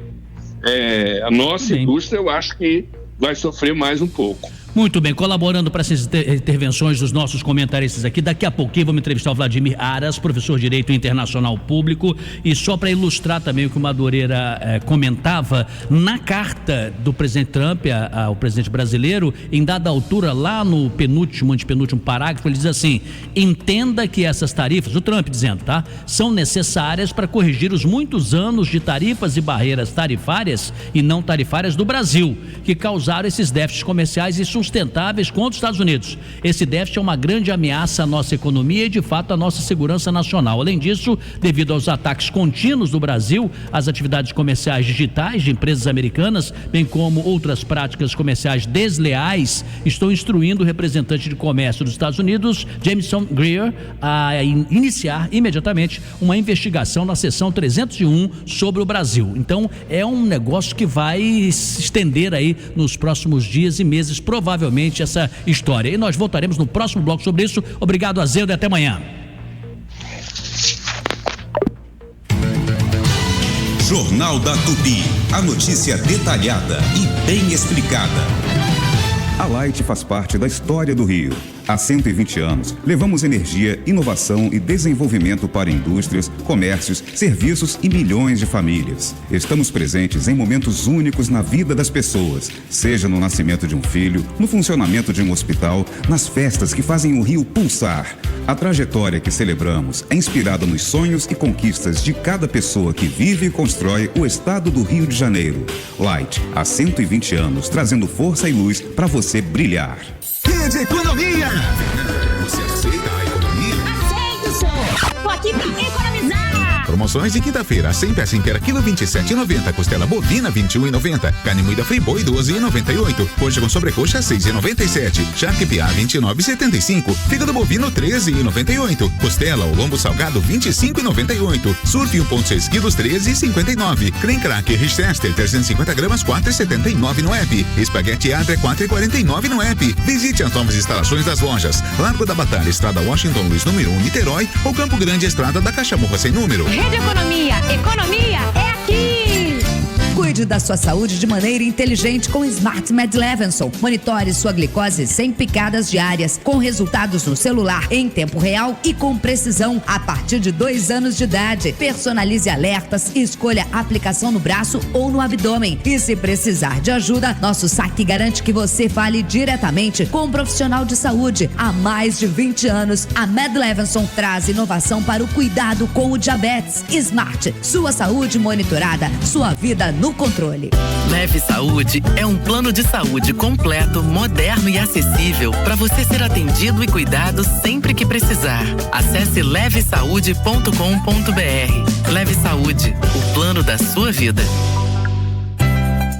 A nossa indústria, eu acho que vai sofrer mais um pouco. Muito bem, colaborando para essas intervenções dos nossos comentaristas aqui. Daqui a pouquinho vamos entrevistar o Vladimir Aras, professor de Direito Internacional Público. E só para ilustrar também o que o Madureira comentava, na carta do presidente Trump ao presidente brasileiro, em dada altura, lá no antepenúltimo parágrafo, ele diz assim: entenda que essas tarifas, o Trump dizendo, tá, são necessárias para corrigir os muitos anos de tarifas e barreiras tarifárias e não tarifárias do Brasil, que causaram esses déficits comerciais e sustentáveis contra os Estados Unidos. Esse déficit é uma grande ameaça à nossa economia e, de fato, à nossa segurança nacional. Além disso, devido aos ataques contínuos do Brasil às atividades comerciais digitais de empresas americanas, bem como outras práticas comerciais desleais, estou instruindo o representante de comércio dos Estados Unidos, Jameson Greer, a iniciar imediatamente uma investigação na seção 301 sobre o Brasil. Então, é um negócio que vai se estender aí nos próximos dias e meses, provavelmente, essa história. E nós voltaremos no próximo bloco sobre isso. Obrigado, Azeudo, e até amanhã. Jornal da Tupi. A notícia detalhada e bem explicada. A Light faz parte da história do Rio. Há 120 anos, levamos energia, inovação e desenvolvimento para indústrias, comércios, serviços e milhões de famílias. Estamos presentes em momentos únicos na vida das pessoas, seja no nascimento de um filho, no funcionamento de um hospital, nas festas que fazem o Rio pulsar. A trajetória que celebramos é inspirada nos sonhos e conquistas de cada pessoa que vive e constrói o estado do Rio de Janeiro. Light, há 120 anos, trazendo força e luz para você brilhar. Rede Economia! Você aceita a economia? Aceito, senhor! Tô aqui pra economizar! Promoções de quinta-feira, 100 peça inteira, quilo 27,90, costela bovina 21,90, carne moída Friboi 12,98, coxa com sobrecoxa 6,97, charque piá 29,75, fígado bovino 13,98, costela ou lombo salgado 25,98, surf 1,6 quilos 13,59, creme cracker Richester 350 gramas 4,79 no app, espaguete Adria 4,49 no app. Visite as novas instalações das lojas Largo da Batalha, Estrada Washington Luiz número 1, Niterói, ou Campo Grande, Estrada da Cachamorra sem número. Rede Economia, economia é aqui! Cuide da sua saúde de maneira inteligente com Smart Med Levinson. Monitore sua glicose sem picadas diárias, com resultados no celular em tempo real e com precisão a partir de 2 anos de idade. Personalize alertas e escolha a aplicação no braço ou no abdômen. E se precisar de ajuda, nosso saque garante que você fale diretamente com um profissional de saúde. Há mais de 20 anos, a Med Levinson traz inovação para o cuidado com o diabetes. Smart, sua saúde monitorada, sua vida no controle. Leve Saúde é um plano de saúde completo, moderno e acessível para você ser atendido e cuidado sempre que precisar. Acesse levesaude.com.br. Leve Saúde, o plano da sua vida.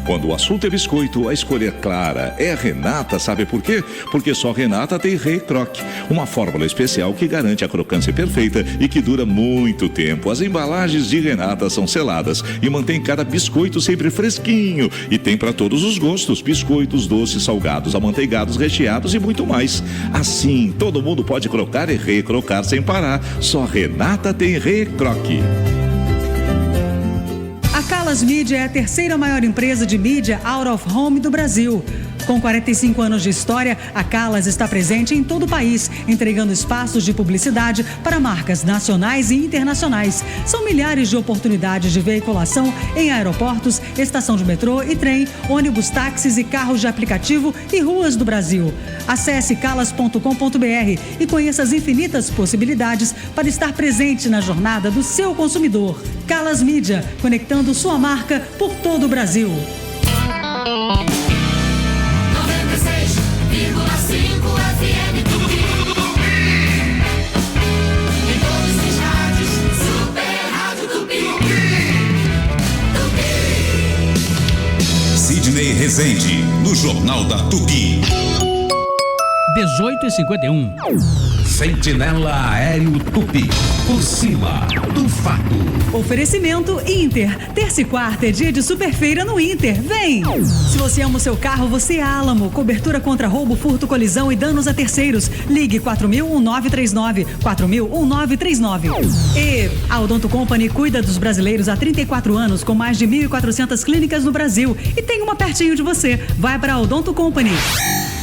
Quando o assunto é biscoito, a escolha é clara. É Renata, sabe por quê? Porque só Renata tem Rei Croque, uma fórmula especial que garante a crocância perfeita e que dura muito tempo. As embalagens de Renata são seladas e mantém cada biscoito sempre fresquinho. E tem para todos os gostos: biscoitos, doces, salgados, amanteigados, recheados e muito mais. Assim, todo mundo pode crocar e recrocar sem parar. Só Renata tem Rei Croque. A Calas Mídia é a terceira maior empresa de mídia out of home do Brasil. Com 45 anos de história, a Calas está presente em todo o país, entregando espaços de publicidade para marcas nacionais e internacionais. São milhares de oportunidades de veiculação em aeroportos, estação de metrô e trem, ônibus, táxis e carros de aplicativo e ruas do Brasil. Acesse calas.com.br e conheça as infinitas possibilidades para estar presente na jornada do seu consumidor. Calas Mídia, conectando sua marca por todo o Brasil. 96,5 FM Tupi. Em todos os rádios, Super Rádio Tupi. Sidney Rezende, no Jornal da Tupi. 18h51. Sentinela Aéreo Tupi. Por cima do fato. Oferecimento Inter. Terça e quarta é dia de superfeira no Inter. Vem! Se você ama o seu carro, você é Álamo. Cobertura contra roubo, furto, colisão e danos a terceiros. Ligue 4000-1939. 4000-1939. E a Odonto Company cuida dos brasileiros há 34 anos, com mais de 1.400 clínicas no Brasil. E tem uma pertinho de você. Vai para a Odonto Company.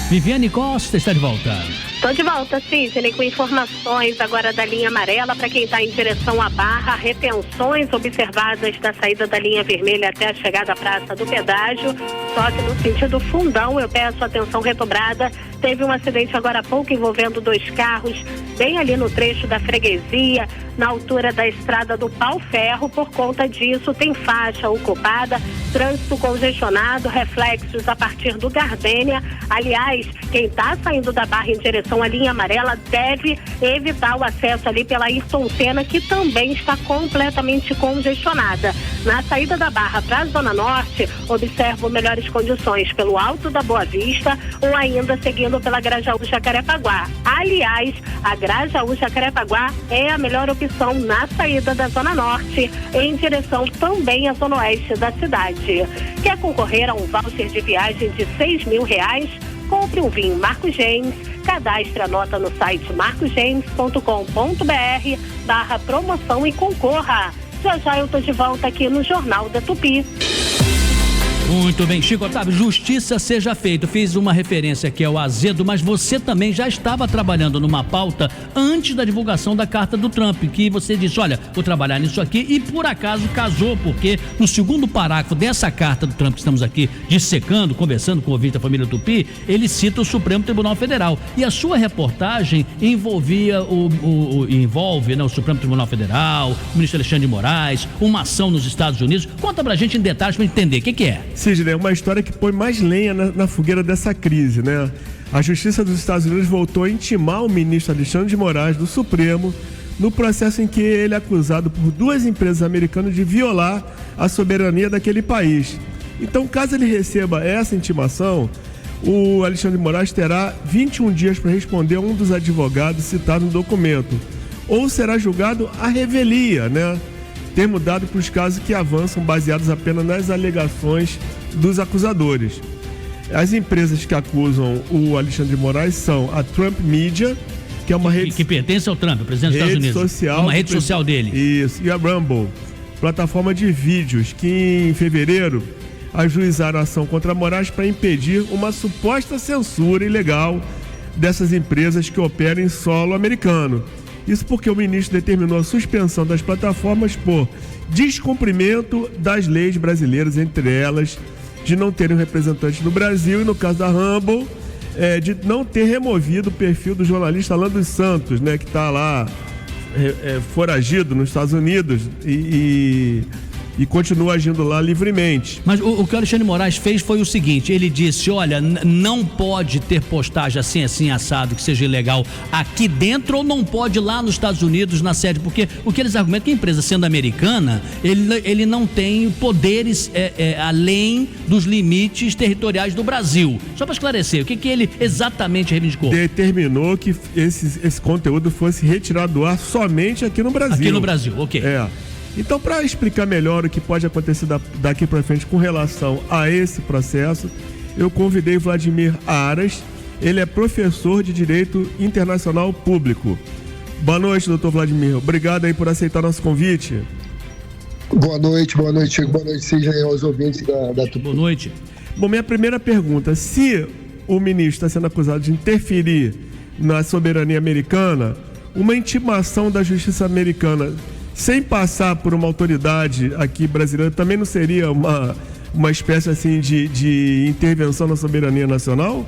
Viviane Costa está de volta. Estou de volta, Sidney, com informações agora da linha amarela para quem está em direção à Barra. Retenções observadas da saída da linha vermelha até a chegada à Praça do Pedágio. Só que no sentido Fundão, eu peço atenção redobrada. Teve um acidente agora há pouco envolvendo 2 carros, bem ali no trecho da freguesia, na altura da estrada do Pau-Ferro. Por conta disso, tem faixa ocupada, trânsito congestionado, reflexos a partir do Gardênia. Aliás, quem está saindo da Barra em direção à linha amarela deve evitar o acesso ali pela Ayrton Senna, que também está completamente congestionada. Na saída da Barra para a Zona Norte, observo melhores condições pelo Alto da Boa Vista ou ainda seguindo pela Grajaú-Jacarepaguá. Aliás, a Grajaú-Jacarepaguá é a melhor opção na saída da Zona Norte, em direção também à Zona Oeste da cidade. Quer concorrer a um voucher de viagem de R$6.000? Compre um vinho Marcos James, cadastre a nota no site marcosjames.com.br/promoção e concorra. Já eu tô de volta aqui no Jornal da Tupi. Muito bem, Chico Otávio, justiça seja feita. Fiz uma referência aqui ao Azedo, mas você também já estava trabalhando numa pauta antes da divulgação da carta do Trump, que você disse, olha, vou trabalhar nisso aqui, e por acaso casou, porque no segundo parágrafo dessa carta do Trump que estamos aqui dissecando, conversando com o ouvinte da família Tupi, ele cita o Supremo Tribunal Federal. E a sua reportagem envolvia envolve o Supremo Tribunal Federal, o ministro Alexandre de Moraes, uma ação nos Estados Unidos. Conta pra gente em detalhes pra entender o que é. Sidney, é uma história que põe mais lenha na fogueira dessa crise, né? A Justiça dos Estados Unidos voltou a intimar o ministro Alexandre de Moraes do Supremo no processo em que ele é acusado por 2 empresas americanas de violar a soberania daquele país. Então, caso ele receba essa intimação, o Alexandre de Moraes terá 21 dias para responder a um dos advogados citado no documento, ou será julgado à revelia, né? Termo dado para os casos que avançam baseados apenas nas alegações dos acusadores. As empresas que acusam o Alexandre de Moraes são a Trump Media, que é uma rede... Que pertence ao Trump, presidente dos Estados Unidos. Social, uma rede social dele. Isso, e a Rumble, plataforma de vídeos, que em fevereiro ajuizaram a ação contra Moraes para impedir uma suposta censura ilegal dessas empresas que operam em solo americano. Isso porque o ministro determinou a suspensão das plataformas por descumprimento das leis brasileiras, entre elas de não terem um representante no Brasil e, no caso da Rumble, de não ter removido o perfil do jornalista Alan dos Santos, né, que está lá foragido nos Estados Unidos e continua agindo lá livremente. Mas o que o Alexandre de Moraes fez foi o seguinte, ele disse, olha, não pode ter postagem assim, assado, que seja ilegal aqui dentro, ou não pode lá nos Estados Unidos, na sede, porque o que eles argumentam é que a empresa sendo americana, ele não tem poderes além dos limites territoriais do Brasil. Só para esclarecer, o que ele exatamente reivindicou? Determinou que esse conteúdo fosse retirado do ar somente aqui no Brasil. Aqui no Brasil, ok. Então, para explicar melhor o que pode acontecer daqui para frente com relação a esse processo, eu convidei Vladimir Aras. Ele é professor de Direito Internacional Público. Boa noite, doutor Vladimir. Obrigado aí por aceitar nosso convite. Boa noite, Chico. Boa noite, Sidney, aos ouvintes da Tupi. Boa noite. Bom, minha primeira pergunta, se o ministro está sendo acusado de interferir na soberania americana, uma intimação da justiça americana sem passar por uma autoridade aqui brasileira, também não seria uma espécie assim de intervenção na soberania nacional?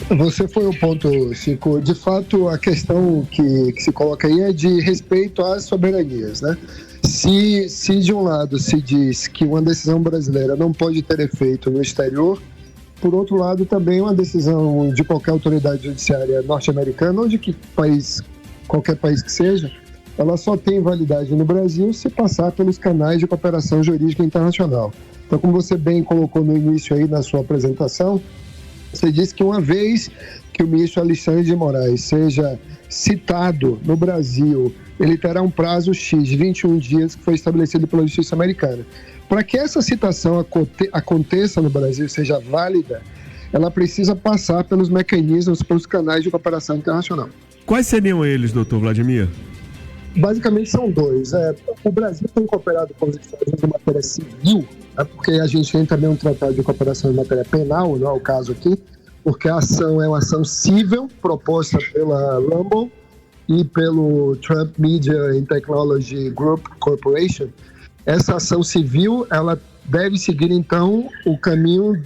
Você foi o ponto, Chico. De fato, a questão que se coloca aí é de respeito às soberanias, né? Se de um lado se diz que uma decisão brasileira não pode ter efeito no exterior, por outro lado também uma decisão de qualquer autoridade judiciária norte-americana ou de qualquer país que seja, ela só tem validade no Brasil se passar pelos canais de cooperação jurídica internacional. Então, como você bem colocou no início aí na sua apresentação, você disse que uma vez que o ministro Alexandre de Moraes seja citado no Brasil, ele terá um prazo X de 21 dias que foi estabelecido pela Justiça Americana. Para que essa citação aconteça no Brasil, seja válida, ela precisa passar pelos mecanismos, pelos canais de cooperação internacional. Quais seriam eles, doutor Vladimir? Basicamente são 2. O Brasil tem cooperado com os Estados Unidos em matéria civil, porque a gente tem também um tratado de cooperação em matéria penal, não é o caso aqui. porque a ação é uma ação civil proposta pela Rumble e pelo Trump Media and Technology Group Corporation. Essa ação civil, ela deve seguir, então, o caminho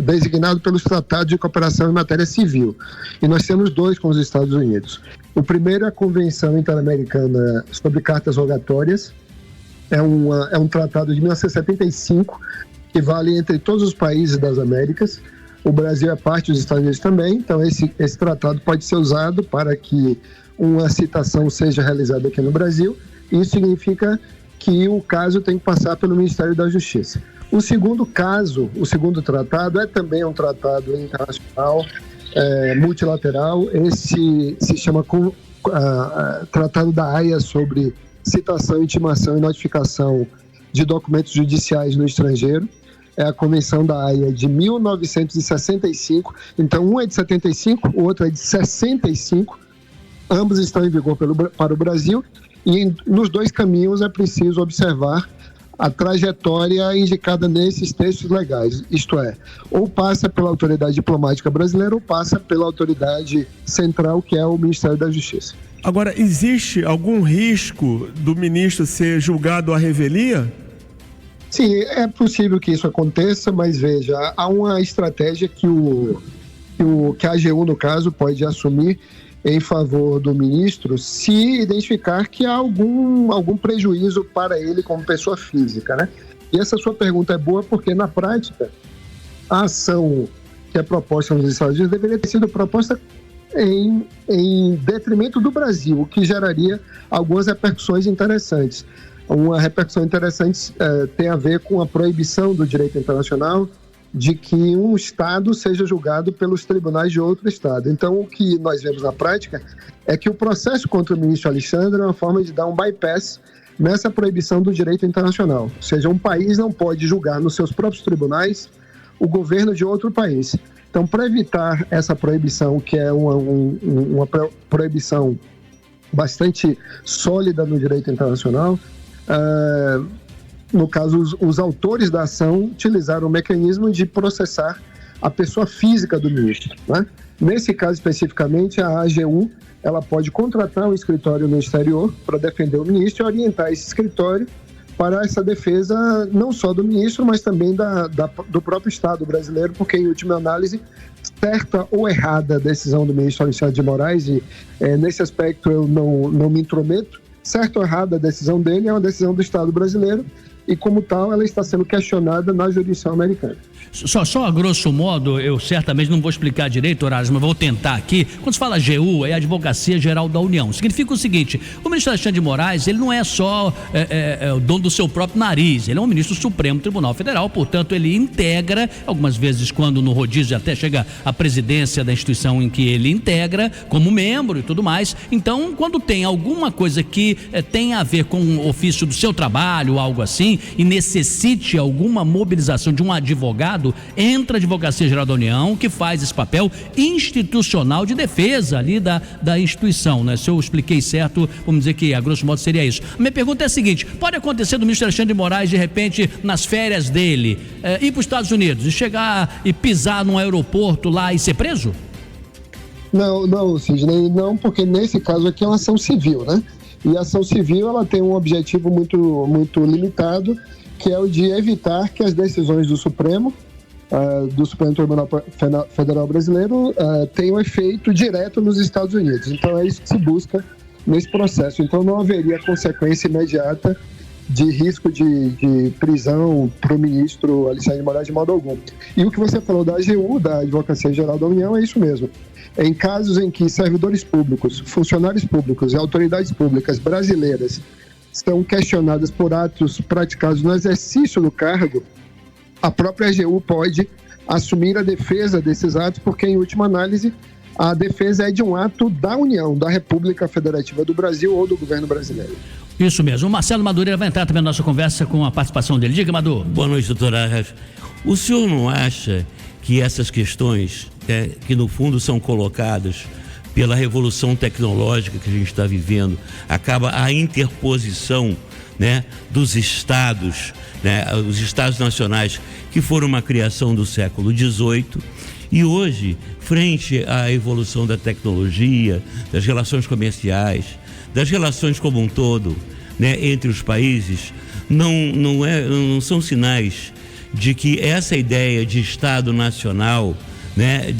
designado pelos tratados de cooperação em matéria civil. E nós temos 2 com os Estados Unidos. O primeiro é a Convenção Interamericana sobre Cartas Rogatórias. É um tratado de 1975, que vale entre todos os países das Américas. O Brasil é parte dos Estados Unidos também, então esse tratado pode ser usado para que uma citação seja realizada aqui no Brasil. Isso significa que o caso tem que passar pelo Ministério da Justiça. O segundo caso, o segundo tratado, é também um tratado internacional, multilateral. Esse se chama Tratado da Haia sobre citação, intimação e notificação de documentos judiciais no estrangeiro. É a Convenção da Haia de 1965. Então, um é de 75, o outro é de 65. Ambos estão em vigor para o Brasil. E nos 2 caminhos é preciso observar a trajetória indicada nesses textos legais, isto é, ou passa pela autoridade diplomática brasileira ou passa pela autoridade central, que é o Ministério da Justiça. Agora, existe algum risco do ministro ser julgado à revelia? Sim, é possível que isso aconteça, mas veja, há uma estratégia que a AGU, no caso, pode assumir em favor do ministro se identificar que há algum prejuízo para ele como pessoa física, né? E essa sua pergunta é boa porque, na prática, a ação que é proposta nos Estados Unidos deveria ter sido proposta em detrimento do Brasil, o que geraria algumas repercussões interessantes. Uma repercussão interessante tem a ver com a proibição do direito internacional de que um Estado seja julgado pelos tribunais de outro Estado. Então, o que nós vemos na prática é que o processo contra o ministro Alexandre é uma forma de dar um bypass nessa proibição do direito internacional. Ou seja, um país não pode julgar nos seus próprios tribunais o governo de outro país. Então, para evitar essa proibição, que é uma proibição bastante sólida no direito internacional, no caso, os autores da ação utilizaram o mecanismo de processar a pessoa física do ministro, né? Nesse caso especificamente, a AGU ela pode contratar um escritório no exterior para defender o ministro e orientar esse escritório para essa defesa não só do ministro, mas também do próprio Estado brasileiro, porque, em última análise, certa ou errada a decisão do ministro Alexandre de Moraes, e nesse aspecto eu não me intrometo, certa ou errada a decisão dele é uma decisão do Estado brasileiro, e, como tal, ela está sendo questionada na jurisdição americana. Só a grosso modo, eu certamente não vou explicar direito, Horácio, mas vou tentar aqui. Quando se fala AGU, é a Advocacia Geral da União. Significa o seguinte: o ministro Alexandre de Moraes, ele não é só o dono do seu próprio nariz, ele é um ministro do Supremo Tribunal Federal, portanto, ele integra, algumas vezes quando no rodízio até chega a presidência da instituição em que ele integra, como membro e tudo mais. Então, quando tem alguma coisa que tem a ver com o ofício do seu trabalho, algo assim, e necessite alguma mobilização de um advogado, entra a Advocacia Geral da União, que faz esse papel institucional de defesa ali da instituição, né? Se eu expliquei certo, vamos dizer que a grosso modo seria isso. A minha pergunta é a seguinte: pode acontecer do ministro Alexandre de Moraes, de repente, nas férias dele, ir para os Estados Unidos e chegar e pisar num aeroporto lá e ser preso? Não, Sidney, não, porque nesse caso aqui é uma ação civil, né? E a ação civil ela tem um objetivo muito limitado, que é o de evitar que as decisões do Supremo Tribunal Federal Brasileiro tenham efeito direto nos Estados Unidos. Então é isso que se busca nesse processo. Então não haveria consequência imediata de risco de prisão para o ministro Alexandre de Moraes de modo algum. E o que você falou da AGU, da Advocacia Geral da União, é isso mesmo. Em casos em que servidores públicos, funcionários públicos e autoridades públicas brasileiras são questionadas por atos praticados no exercício do cargo, a própria AGU pode assumir a defesa desses atos, porque, em última análise, a defesa é de um ato da União, da República Federativa do Brasil ou do governo brasileiro. Isso mesmo. O Marcelo Madureira vai entrar também na nossa conversa com a participação dele. Diga, Madu. Boa noite, doutora. O senhor não acha que essas questões, que no fundo são colocadas pela revolução tecnológica que a gente está vivendo, acaba a interposição, né, dos estados né? Os estados nacionais que foram uma criação do século XVIII. E hoje, frente à evolução da tecnologia, das relações comerciais, das relações como um todo, né, entre os países, não são sinais de que essa ideia de Estado nacional, né,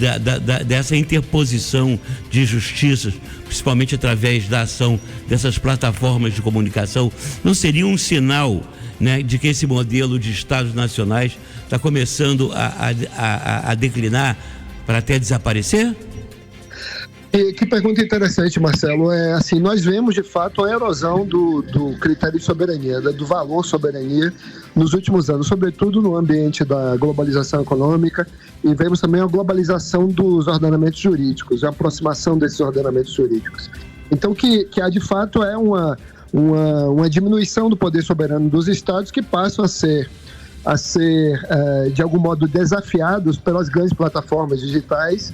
dessa interposição de justiças, principalmente através da ação dessas plataformas de comunicação, não seria um sinal, né, de que esse modelo de Estados nacionais está começando a declinar para até desaparecer? Que pergunta interessante, Marcelo. Assim, nós vemos de fato a erosão do critério de soberania, do valor soberania nos últimos anos, sobretudo no ambiente da globalização econômica, e vemos também a globalização dos ordenamentos jurídicos, a aproximação desses ordenamentos jurídicos. Então, que há de fato é uma diminuição do poder soberano dos estados, que passam a ser de algum modo desafiados pelas grandes plataformas digitais,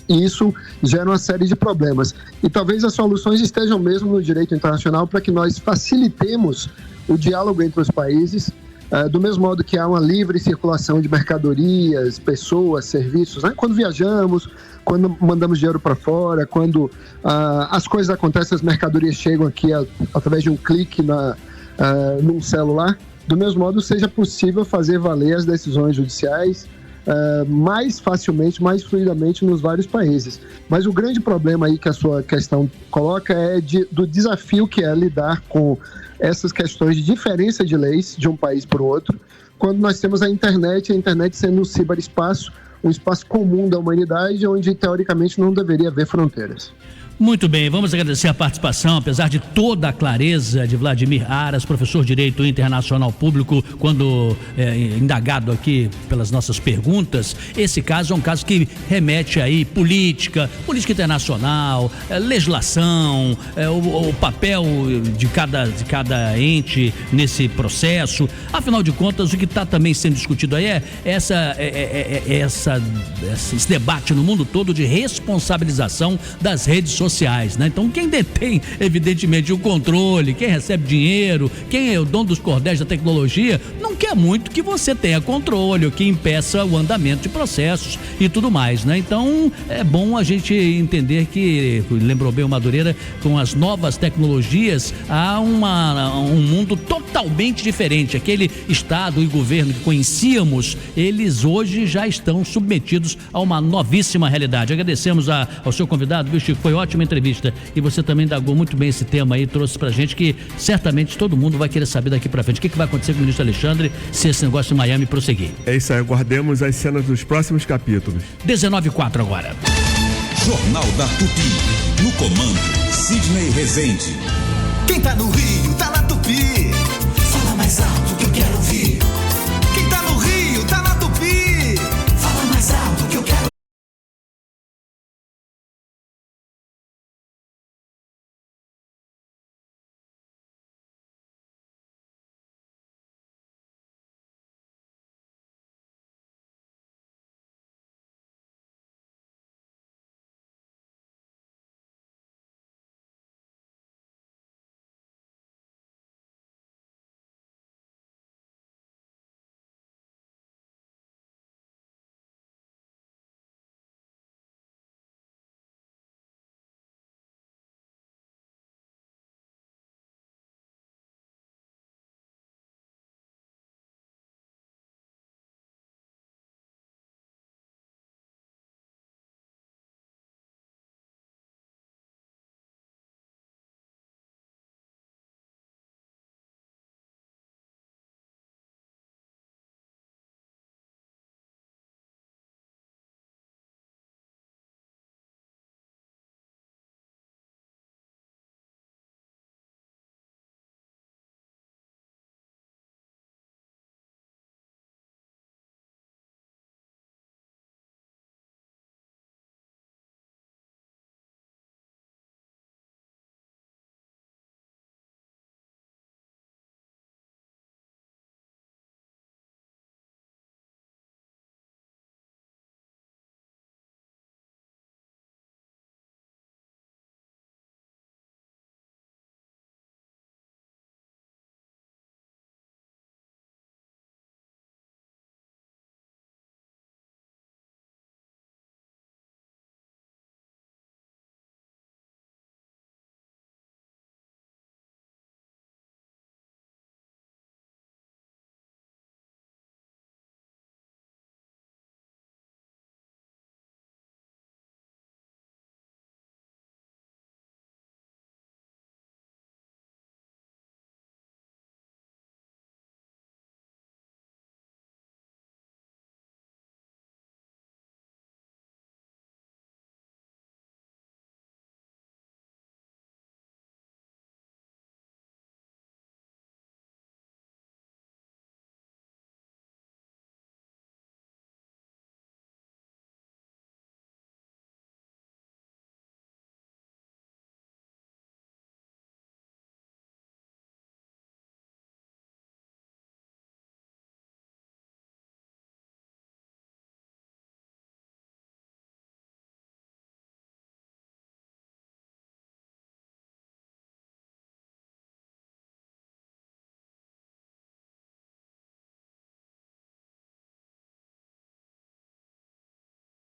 e isso gera uma série de problemas. E talvez as soluções estejam mesmo no direito internacional, para que nós facilitemos o diálogo entre os países, do mesmo modo que há uma livre circulação de mercadorias, pessoas, serviços, né? Quando viajamos, quando mandamos dinheiro para fora, quando as coisas acontecem, as mercadorias chegam aqui através de um clique num celular, do mesmo modo seja possível fazer valer as decisões judiciais mais facilmente, mais fluidamente nos vários países. Mas o grande problema aí que a sua questão coloca é do desafio que é lidar com essas questões de diferença de leis de um país para o outro, quando nós temos a internet sendo um ciberespaço, um espaço comum da humanidade, onde teoricamente não deveria haver fronteiras. Muito bem, vamos agradecer a participação, apesar de toda a clareza de Vladimir Aras, professor de Direito Internacional Público, quando indagado aqui pelas nossas perguntas. Esse caso é um caso que remete aí política internacional, legislação, o papel de cada ente nesse processo. Afinal de contas, o que está também sendo discutido aí é esse debate no mundo todo de responsabilização das redes sociais, né? Então, quem detém, evidentemente, o controle, quem recebe dinheiro, quem é o dono dos cordéis da tecnologia, não quer muito que você tenha controle, ou que impeça o andamento de processos e tudo mais, né? Então, é bom a gente entender que, lembrou bem o Madureira, com as novas tecnologias, há um mundo totalmente diferente. Aquele Estado e governo que conhecíamos, eles hoje já estão submetidos a uma novíssima realidade. Agradecemos ao seu convidado, viu, Chico? Foi ótima entrevista, e você também indagou muito bem esse tema aí, trouxe pra gente, que certamente todo mundo vai querer saber daqui pra frente o que vai acontecer com o ministro Alexandre se esse negócio em Miami prosseguir. É isso aí, aguardemos as cenas dos próximos capítulos. 19h04 agora. Jornal da Tupi, no comando, Sidney Rezende. Quem tá no Rio, tá na Tupi. Fala mais alto que eu quero ouvir. Quem tá no Rio, tá na Tupi. Fala mais alto que eu quero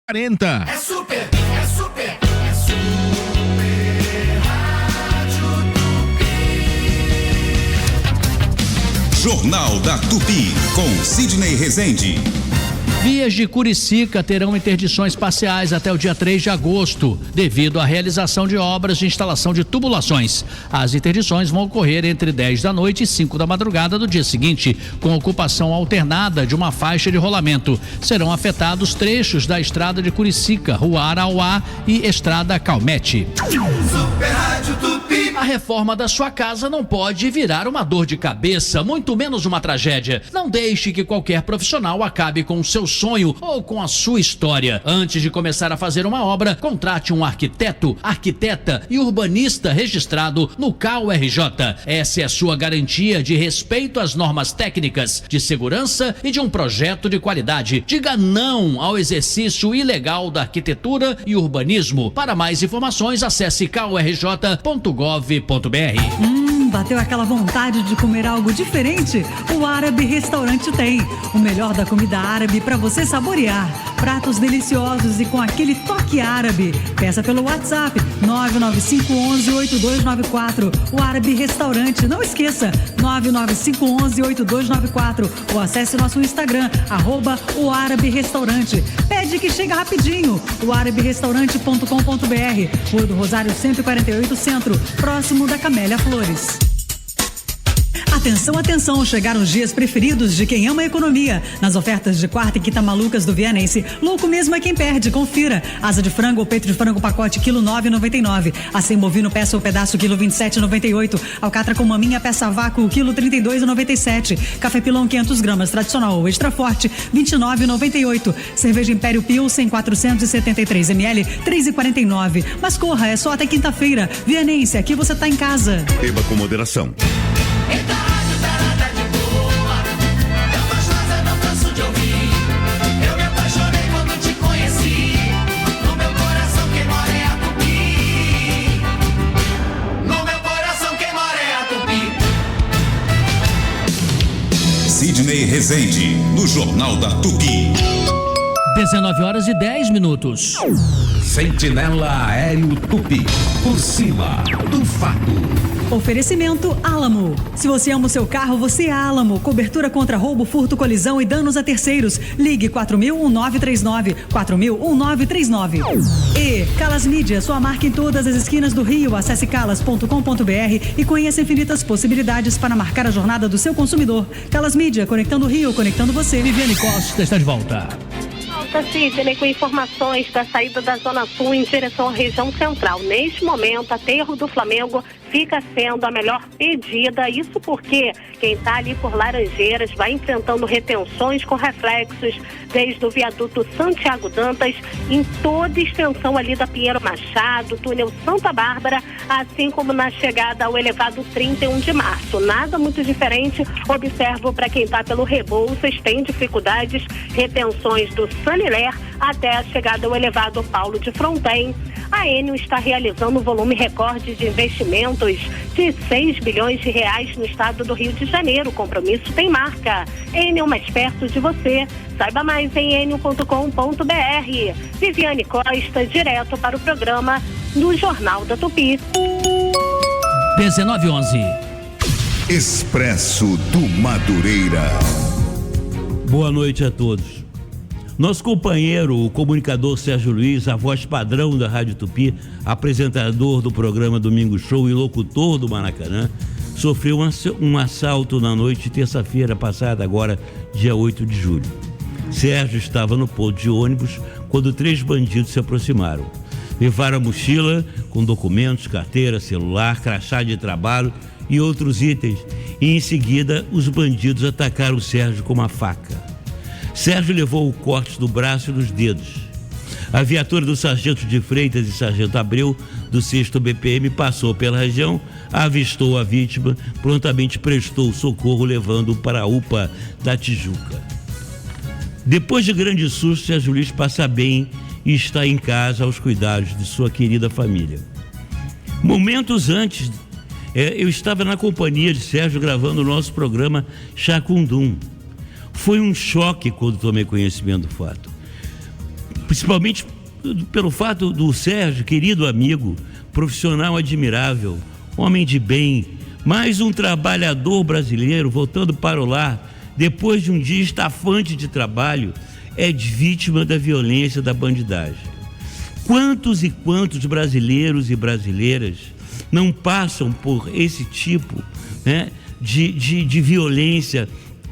40. É super, é super, é super Rádio Tupi. Jornal da Tupi, com Sidney Rezende. Vias de Curicica terão interdições parciais até o dia 3 de agosto, devido à realização de obras de instalação de tubulações. As interdições vão ocorrer entre 10 da noite e 5 da madrugada do dia seguinte, com ocupação alternada de uma faixa de rolamento. Serão afetados trechos da estrada de Curicica, Rua Arauá e Estrada Calmete. Super Rádio Tupi. A reforma da sua casa não pode virar uma dor de cabeça, muito menos uma tragédia. Não deixe que qualquer profissional acabe com o seu sonho ou com a sua história. Antes de começar a fazer uma obra, contrate um arquiteto, arquiteta e urbanista registrado no CAURJ. Essa é a sua garantia de respeito às normas técnicas, de segurança e de um projeto de qualidade. Diga não ao exercício ilegal da arquitetura e urbanismo. Para mais informações, acesse caurj.gov.br. Bateu aquela vontade de comer algo diferente? O Árabe Restaurante tem o melhor da comida árabe para você saborear. Pratos deliciosos e com aquele toque árabe. Peça pelo WhatsApp 995118294. O Árabe Restaurante, não esqueça, 995118294. Ou acesse nosso Instagram, @o Árabe Restaurante. Pede que chega rapidinho. O araberestaurante.com.br. Rua do Rosário 148 Centro, próximo da Camélia Flores. Atenção, atenção, chegaram os dias preferidos de quem ama a economia. Nas ofertas de quarta e quinta malucas do Vianense, louco mesmo é quem perde, confira. Asa de frango ou peito de frango pacote, quilo 9,99. Acém bovino peça ou pedaço, quilo 27,98. Alcatra com maminha peça vácuo, quilo 32,97. Café Pilão 500 gramas, tradicional ou extra forte, 29,98. Cerveja Império Pilsen 473 ml, 3,49. Mas corra, é só até quinta-feira. Vianense, aqui você tá em casa. Beba com moderação. Sidney Rezende, no Jornal da Tupi. 19h10. Sentinela Aéreo Tupi, por cima do fato. Oferecimento Álamo. Se você ama o seu carro, você é Álamo. Cobertura contra roubo, furto, colisão e danos a terceiros. Ligue 4000-1939. 4000-1939. E Calas Mídia, sua marca em todas as esquinas do Rio. Acesse calas.com.br e conheça infinitas possibilidades para marcar a jornada do seu consumidor. Calas Mídia, conectando o Rio, conectando você. Viviane Costa está de volta. Sidney, com informações da saída da Zona Sul em direção à região central. Neste momento, Aterro do Flamengo fica sendo a melhor pedida. Isso porque quem está ali por Laranjeiras vai enfrentando retenções com reflexos desde o viaduto Santiago Dantas, em toda a extensão ali da Pinheiro Machado, túnel Santa Bárbara, assim como na chegada ao elevado 31 de março. Nada muito diferente, observo para quem está pelo Rebouças, tem dificuldades, retenções do Saniler até a chegada ao elevado Paulo de Fronten. A Enel está realizando um volume recorde de investimentos de 6 bilhões de reais no estado do Rio de Janeiro. O compromisso tem marca. Enel, mais perto de você. Saiba mais em enel.com.br. Viviane Costa, direto para o programa do Jornal da Tupi. 19h11. Expresso do Madureira. Boa noite a todos. Nosso companheiro, o comunicador Sérgio Luiz, a voz padrão da Rádio Tupi, apresentador do programa Domingo Show e locutor do Maracanã, sofreu um assalto na noite de terça-feira passada, agora dia 8 de julho. Sérgio estava no ponto de ônibus quando 3 bandidos se aproximaram. Levaram a mochila com documentos, carteira, celular, crachá de trabalho e outros itens. E em seguida, os bandidos atacaram o Sérgio com uma faca. Sérgio levou o corte do braço e dos dedos. A viatura do Sargento de Freitas e Sargento Abreu, do 6º BPM, passou pela região, avistou a vítima, prontamente prestou socorro, levando-o para a UPA da Tijuca. Depois de grande susto, Sérgio Luiz passa bem e está em casa aos cuidados de sua querida família. Momentos antes, eu estava na companhia de Sérgio gravando o nosso programa Chacundum. Foi um choque quando tomei conhecimento do fato. principalmente pelo fato do Sérgio, querido amigo, profissional admirável, homem de bem, mais um trabalhador brasileiro voltando para o lar, depois de um dia estafante de trabalho, é vítima da violência da bandidagem. Quantos e quantos brasileiros e brasileiras não passam por esse tipo, né, de violência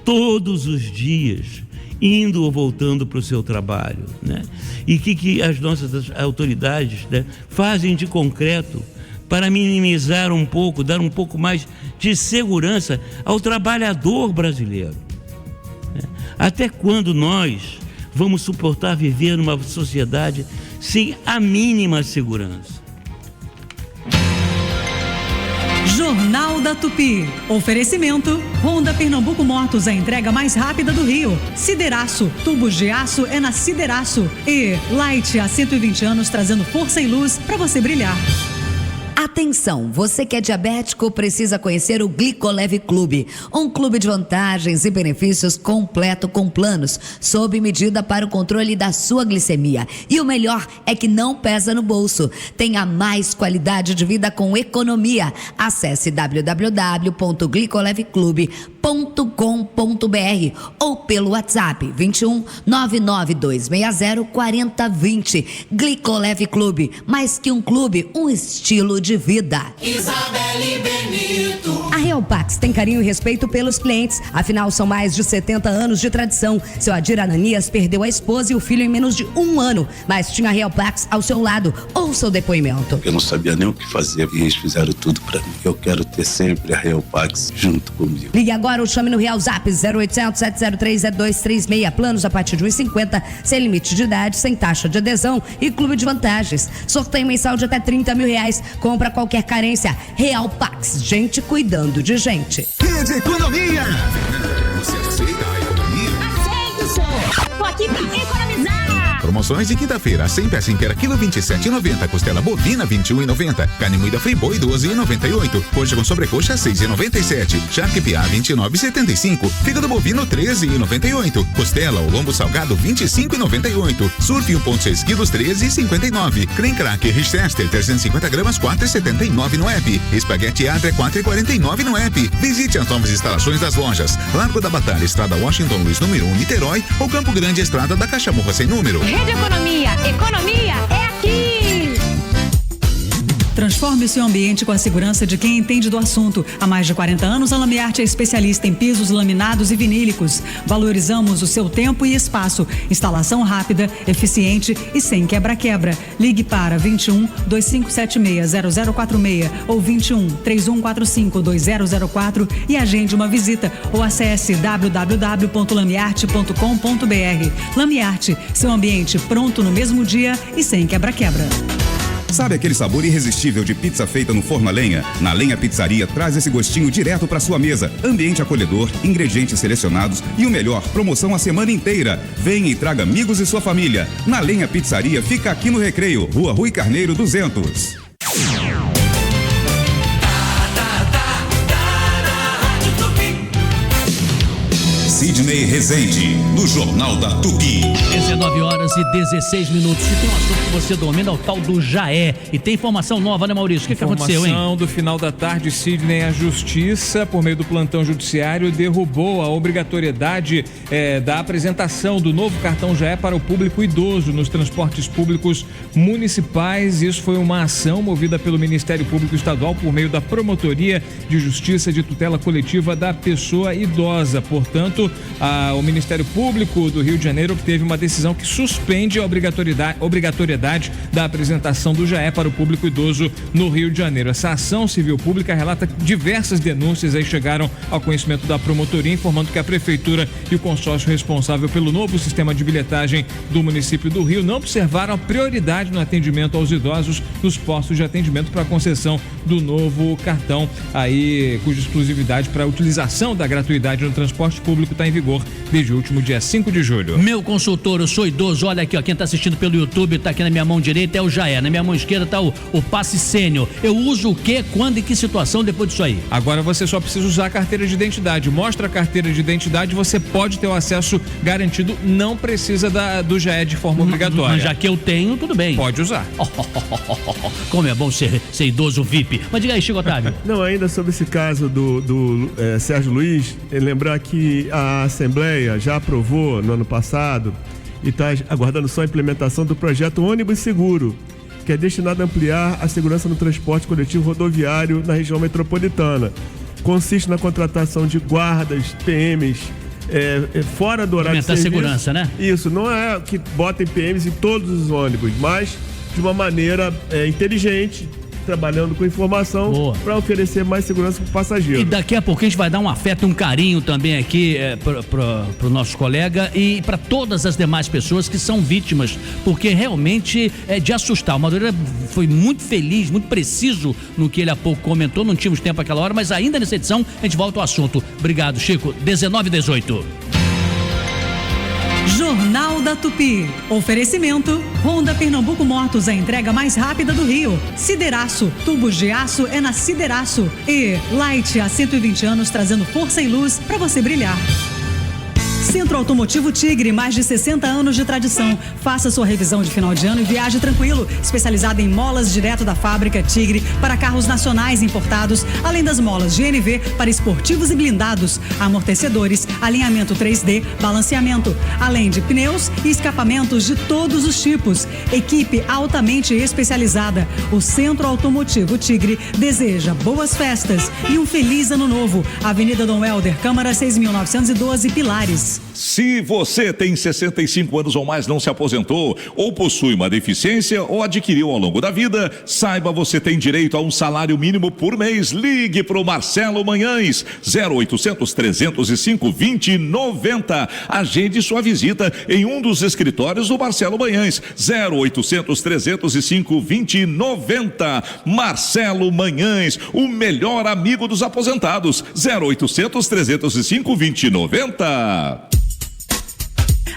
todos os dias, indo ou voltando para o seu trabalho, né? E que as nossas autoridades, né, fazem de concreto para minimizar um pouco, dar um pouco mais de segurança ao trabalhador brasileiro, né? Até quando nós vamos suportar viver numa sociedade sem a mínima segurança? Jornal da Tupi. Oferecimento: Honda Pernambuco Motos, a entrega mais rápida do Rio. Sideraço, tubos de aço é na Sideraço. E Light, há 120 anos trazendo força e luz para você brilhar. Atenção, você que é diabético precisa conhecer o Glicoleve Clube, um clube de vantagens e benefícios completo com planos, sob medida para o controle da sua glicemia. E o melhor é que não pesa no bolso. Tenha mais qualidade de vida com economia. Acesse www.glicoleveclube.com.br ou pelo WhatsApp 21 99260 4020. Glicoleve Clube, mais que um clube, um estilo de vida. Isabelle Benito. A Real Pax tem carinho e respeito pelos clientes, afinal são mais de 70 anos de tradição. Seu Adir Ananias perdeu a esposa e o filho em menos de 1 ano, mas tinha a Real Pax ao seu lado. Ouça o depoimento. Eu não sabia nem o que fazer e eles fizeram tudo pra mim. Eu quero ter sempre a Real Pax junto comigo. Ligue agora ou chame no Real Zap 0800 703 236. Planos a partir de 1,50, sem limite de idade, sem taxa de adesão e clube de vantagens. Sorteio mensal de até R$30 mil. Compra qualquer carência. Real Pax, gente cuidando de gente. Rede Economia. Você aceita a economia? Aceito, senhor. Tô aqui pra economizar. Promoções de quinta-feira, 100 peça inteira, quilo 27,90, costela bovina 21,90, carne moída Friboi 12,98, coxa com sobrecoxa 6,97, charque piá 29,75, fígado bovino 13,98, costela ou lombo salgado 25,98, surf 1,6 quilos 13,59, creme cracker Richester 350 gramas 4,79 no app, espaguete Adria 4,49 no app. Visite as novas instalações das lojas Largo da Batalha, Estrada Washington Luiz número 1, Niterói, ou Campo Grande, Estrada da Cachamorra sem número. Rede Economia. Economia é aqui. Transforme o seu ambiente com a segurança de quem entende do assunto. Há mais de 40 anos, a Lamiarte é especialista em pisos laminados e vinílicos. Valorizamos o seu tempo e espaço. Instalação rápida, eficiente e sem quebra-quebra. Ligue para 21 2576 0046 ou 21 3145 2004 e agende uma visita ou acesse www.lamiarte.com.br. Lamiarte, seu ambiente pronto no mesmo dia e sem quebra-quebra. Sabe aquele sabor irresistível de pizza feita no forno a lenha? Na Lenha Pizzaria traz esse gostinho direto para sua mesa. Ambiente acolhedor, ingredientes selecionados e o melhor, promoção a semana inteira. Venha e traga amigos e sua família. Na Lenha Pizzaria fica aqui no Recreio, Rua Rui Carneiro 200. Sidney Rezende, no Jornal da Tupi. 19 horas e 16 minutos. E tem um assunto que você domina, é o tal do Jaé. E tem informação nova, né, Maurício? O que aconteceu, hein? Informação do final da tarde, Sidney, a Justiça, por meio do plantão judiciário, derrubou a obrigatoriedade da apresentação do novo cartão Jaé para o público idoso nos transportes públicos municipais. Isso foi uma ação movida pelo Ministério Público Estadual por meio da Promotoria de Justiça de Tutela Coletiva da Pessoa Idosa. Portanto, o Ministério Público do Rio de Janeiro obteve uma decisão que suspende a obrigatoriedade da apresentação do Jaé para o público idoso no Rio de Janeiro. Essa ação civil pública relata que diversas denúncias aí chegaram ao conhecimento da promotoria, informando que a Prefeitura e o consórcio responsável pelo novo sistema de bilhetagem do município do Rio não observaram a prioridade no atendimento aos idosos nos postos de atendimento para a concessão do novo cartão aí, cuja exclusividade para a utilização da gratuidade no transporte público está em vigor desde o último dia 5 de julho. Meu consultor, eu sou idoso, olha aqui, ó, quem tá assistindo pelo YouTube, tá aqui na minha mão direita é o Jaé, na minha mão esquerda tá o Passe Sênior. Eu uso o quê, quando e que situação depois disso aí? Agora você só precisa usar a carteira de identidade. Mostra a carteira de identidade, você pode ter o acesso garantido, não precisa do Jaé de forma obrigatória. Mas já que eu tenho, tudo bem. Pode usar. Como é bom ser idoso VIP. Mas diga aí, Chico Otávio. Não, ainda sobre esse caso do Sérgio Luiz, lembrar que a Assembleia já aprovou no ano passado e está aguardando só a implementação do projeto Ônibus Seguro, que é destinado a ampliar a segurança no transporte coletivo rodoviário na região metropolitana. Consiste na contratação de guardas, PMs, fora do horário de serviço. Segurança, né? Isso, não é que botem PMs em todos os ônibus, mas de uma maneira inteligente, trabalhando com informação para oferecer mais segurança para o passageiro. E daqui a pouco a gente vai dar um afeto e um carinho também aqui para o nosso colega e para todas as demais pessoas que são vítimas, porque realmente é de assustar. O Madureira foi muito feliz, muito preciso no que ele há pouco comentou, não tínhamos tempo aquela hora, mas ainda nessa edição a gente volta ao assunto. Obrigado, Chico. 19h18. Jornal da Tupi. Oferecimento: Honda Pernambuco Motos, a entrega mais rápida do Rio. Sideraço, tubos de aço é na Sideraço. E Light, há 120 anos trazendo força e luz para você brilhar. Centro Automotivo Tigre, mais de 60 anos de tradição. Faça sua revisão de final de ano e viaje tranquilo. Especializada em molas direto da fábrica Tigre para carros nacionais importados, além das molas GNV para esportivos e blindados, amortecedores, alinhamento 3D, balanceamento, além de pneus e escapamentos de todos os tipos. Equipe altamente especializada. O Centro Automotivo Tigre deseja boas festas e um feliz ano novo. Avenida Dom Helder, Câmara 6.912, Pilares. Se você tem 65 anos ou mais, não se aposentou, ou possui uma deficiência ou adquiriu ao longo da vida, saiba, você tem direito a um salário mínimo por mês. Ligue para o Marcelo Manhães, 0800 305 2090. Agende sua visita em um dos escritórios do Marcelo Manhães, 0800 305 2090. Marcelo Manhães, o melhor amigo dos aposentados, 0800 305 2090.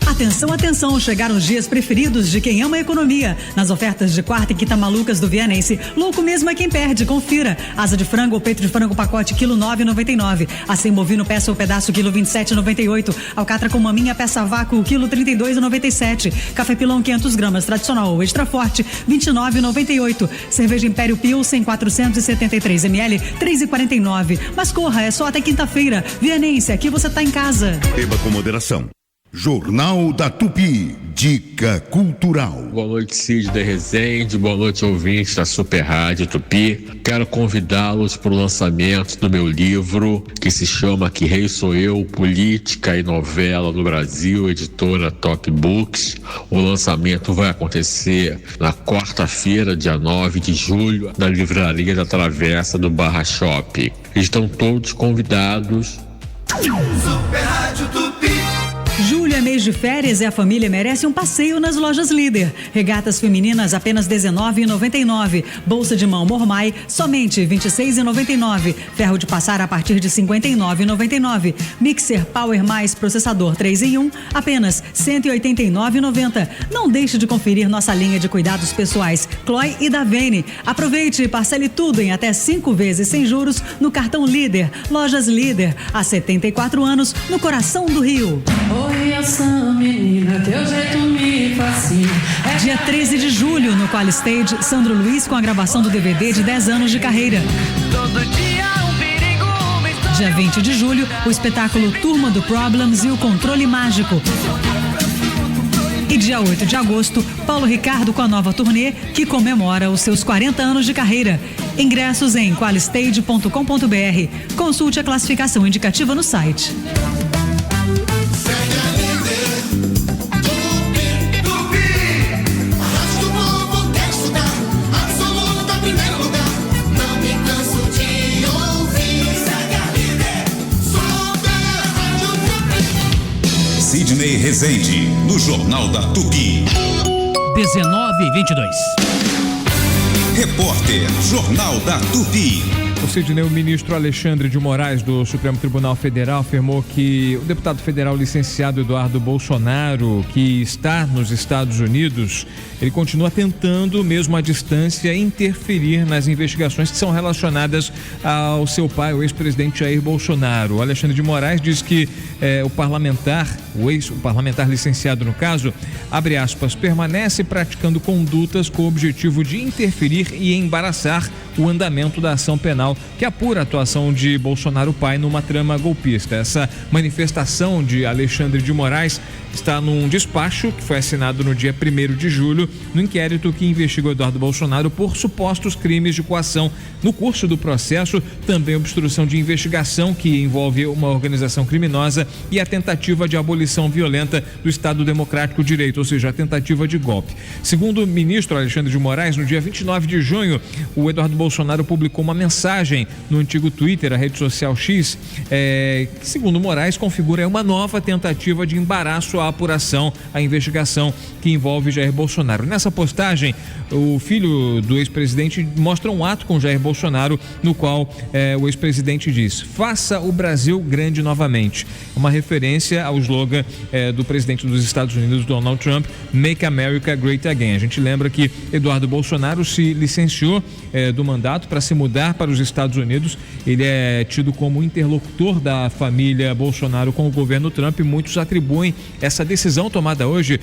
Atenção, atenção, chegaram os dias preferidos de quem ama a economia. Nas ofertas de quarta e quinta malucas do Vianense, louco mesmo é quem perde, confira. Asa de frango ou peito de frango pacote, quilo 9,99. Acém bovino peça ou pedaço, quilo 27,98. Alcatra com maminha peça vácuo, quilo 32,97. Café Pilão 500 gramas, tradicional ou extra forte, 29,98. Cerveja Império Pilsen 473 ml, 3,49. Mas corra, é só até quinta-feira. Vianense, aqui você tá em casa. Beba com moderação. Jornal da Tupi, dica cultural. Boa noite, Sidney Rezende, boa noite, ouvintes da Super Rádio Tupi. Quero convidá-los para o lançamento do meu livro, que se chama Que Rei Sou Eu, Política e Novela no Brasil, editora Top Books. O lançamento vai acontecer na quarta-feira, dia 9 de julho, na Livraria da Travessa do Barra Shop. Estão todos convidados. Super Rádio Tupi. Julho é mês de férias e a família merece um passeio nas lojas Líder. Regatas femininas apenas R$19,99. Bolsa de mão Mormai somente R$26,99. Ferro de passar a partir de R$59,99. Mixer Power Mais processador 3 em 1 apenas R$189,90. Não deixe de conferir nossa linha de cuidados pessoais Chloe e Davene. Aproveite e parcele tudo em até 5 vezes sem juros no cartão Líder. Lojas Líder, há 74 anos no coração do Rio. Oi, essa menina, teu jeito me fascina. Dia 13 de julho, no Qual Stage, Sandro Luiz com a gravação do DVD de 10 anos de carreira. Todo dia um perigo, uma história. Dia 20 de julho, o espetáculo Turma do Problems e o Controle Mágico. E dia 8 de agosto, Paulo Ricardo com a nova turnê que comemora os seus 40 anos de carreira. Ingressos em qualistage.com.br. Consulte a classificação indicativa no site. Sidney Rezende, no Jornal da Tupi. 19h22. Repórter Jornal da Tupi. O Sidney, o ministro Alexandre de Moraes do Supremo Tribunal Federal afirmou que o deputado federal licenciado Eduardo Bolsonaro, que está nos Estados Unidos, ele continua tentando, mesmo à distância, interferir nas investigações que são relacionadas ao seu pai, o ex-presidente Jair Bolsonaro. O Alexandre de Moraes diz que o parlamentar licenciado no caso, abre aspas, permanece praticando condutas com o objetivo de interferir e embaraçar o andamento da ação penal que apura a atuação de Bolsonaro pai numa trama golpista. Essa manifestação de Alexandre de Moraes está num despacho que foi assinado no dia 1º de julho, no inquérito que investiga o Eduardo Bolsonaro por supostos crimes de coação. No curso do processo, também obstrução de investigação que envolve uma organização criminosa e a tentativa de abolição violenta do Estado Democrático de Direito, ou seja, a tentativa de golpe. Segundo o ministro Alexandre de Moraes, no dia 29 de junho, o Eduardo Bolsonaro publicou uma mensagem no antigo Twitter, a rede social X, que, segundo Moraes, configura uma nova tentativa de embaraço à apuração, à investigação que envolve Jair Bolsonaro. Nessa postagem, o filho do ex-presidente mostra um ato com Jair Bolsonaro, no qual o ex-presidente diz: faça o Brasil grande novamente. Uma referência ao slogan do presidente dos Estados Unidos, Donald Trump, Make America Great Again. A gente lembra que Eduardo Bolsonaro se licenciou do mandato para se mudar para os Estados Unidos. Ele é tido como interlocutor da família Bolsonaro com o governo Trump. Muitos atribuem essa decisão tomada hoje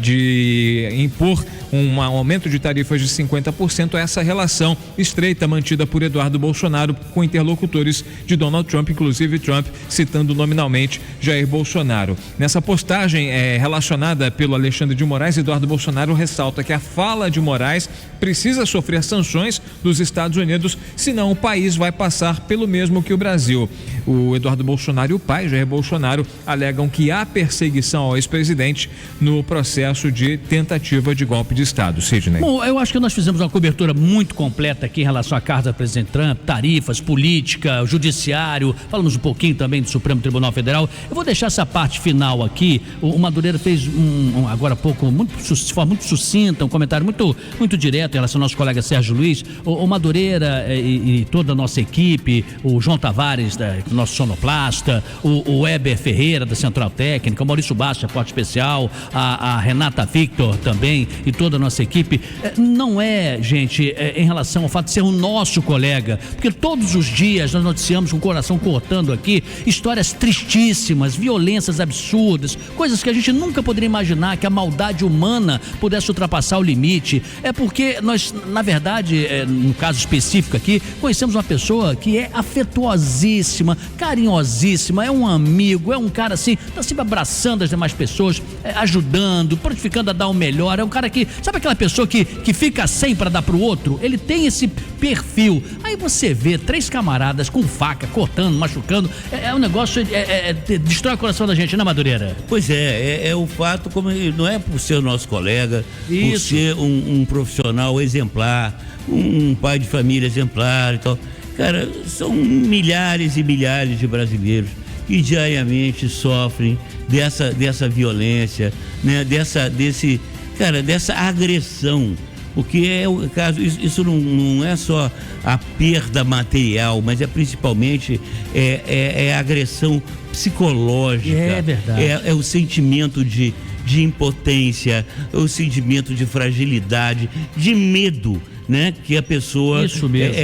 de impor um aumento de tarifas de 50% a essa relação estreita mantida por Eduardo Bolsonaro com interlocutores de Donald Trump, inclusive Trump citando nominalmente Jair Bolsonaro. Nessa postagem relacionada pelo Alexandre de Moraes, Eduardo Bolsonaro ressalta que a fala de Moraes precisa sofrer sanções dos Estados Unidos, senão o país vai passar pelo mesmo que o Brasil. O Eduardo Bolsonaro e o pai, Jair Bolsonaro, alegam que há perseguição ao ex-presidente no processo de tentativa de golpe de Estado. Sidney. Bom, eu acho que nós fizemos uma cobertura muito completa aqui em relação à carta do presidente Trump, tarifas, política, judiciário, falamos um pouquinho também do Supremo Tribunal Federal. Eu vou deixar essa parte final aqui. O Madureira fez agora há pouco, de forma muito sucinta, um comentário muito direto em relação ao nosso colega Sérgio Luiz. O Madureira e toda a nossa equipe, o João Tavares, nosso sonoplasta, o Weber Ferreira, da Central Técnica, o Maurício Bastos, Repórter Especial, a Renata Victor também e toda a nossa equipe, não é, gente, em relação ao fato de ser o nosso colega, porque todos os dias nós noticiamos com o coração cortando aqui histórias tristíssimas, violências absurdas, coisas que a gente nunca poderia imaginar que a maldade humana pudesse ultrapassar o limite. É porque nós, na verdade, no caso específico aqui, conhecemos uma pessoa que é afetuosíssima, carinhosíssima, é um amigo, é um cara assim, tá sempre abraçando as demais pessoas, ajudando, prontificando a dar o melhor. É um cara que, sabe aquela pessoa que fica sem para dar pro outro? Ele tem esse perfil. Aí você vê 3 camaradas com faca, cortando, machucando, é um negócio, destrói o coração da gente, né, Madureira? Pois é o fato, como não é por ser o nosso colega, isso, por ser um profissional exemplar, um pai de família exemplar e tal. Cara, são milhares e milhares de brasileiros que diariamente sofrem dessa violência, né? Dessa agressão, porque é o caso, isso não é só a perda material, mas é principalmente a agressão psicológica. É verdade. É o sentimento de impotência, é o sentimento de fragilidade, de medo, né? Que a pessoa... Isso mesmo.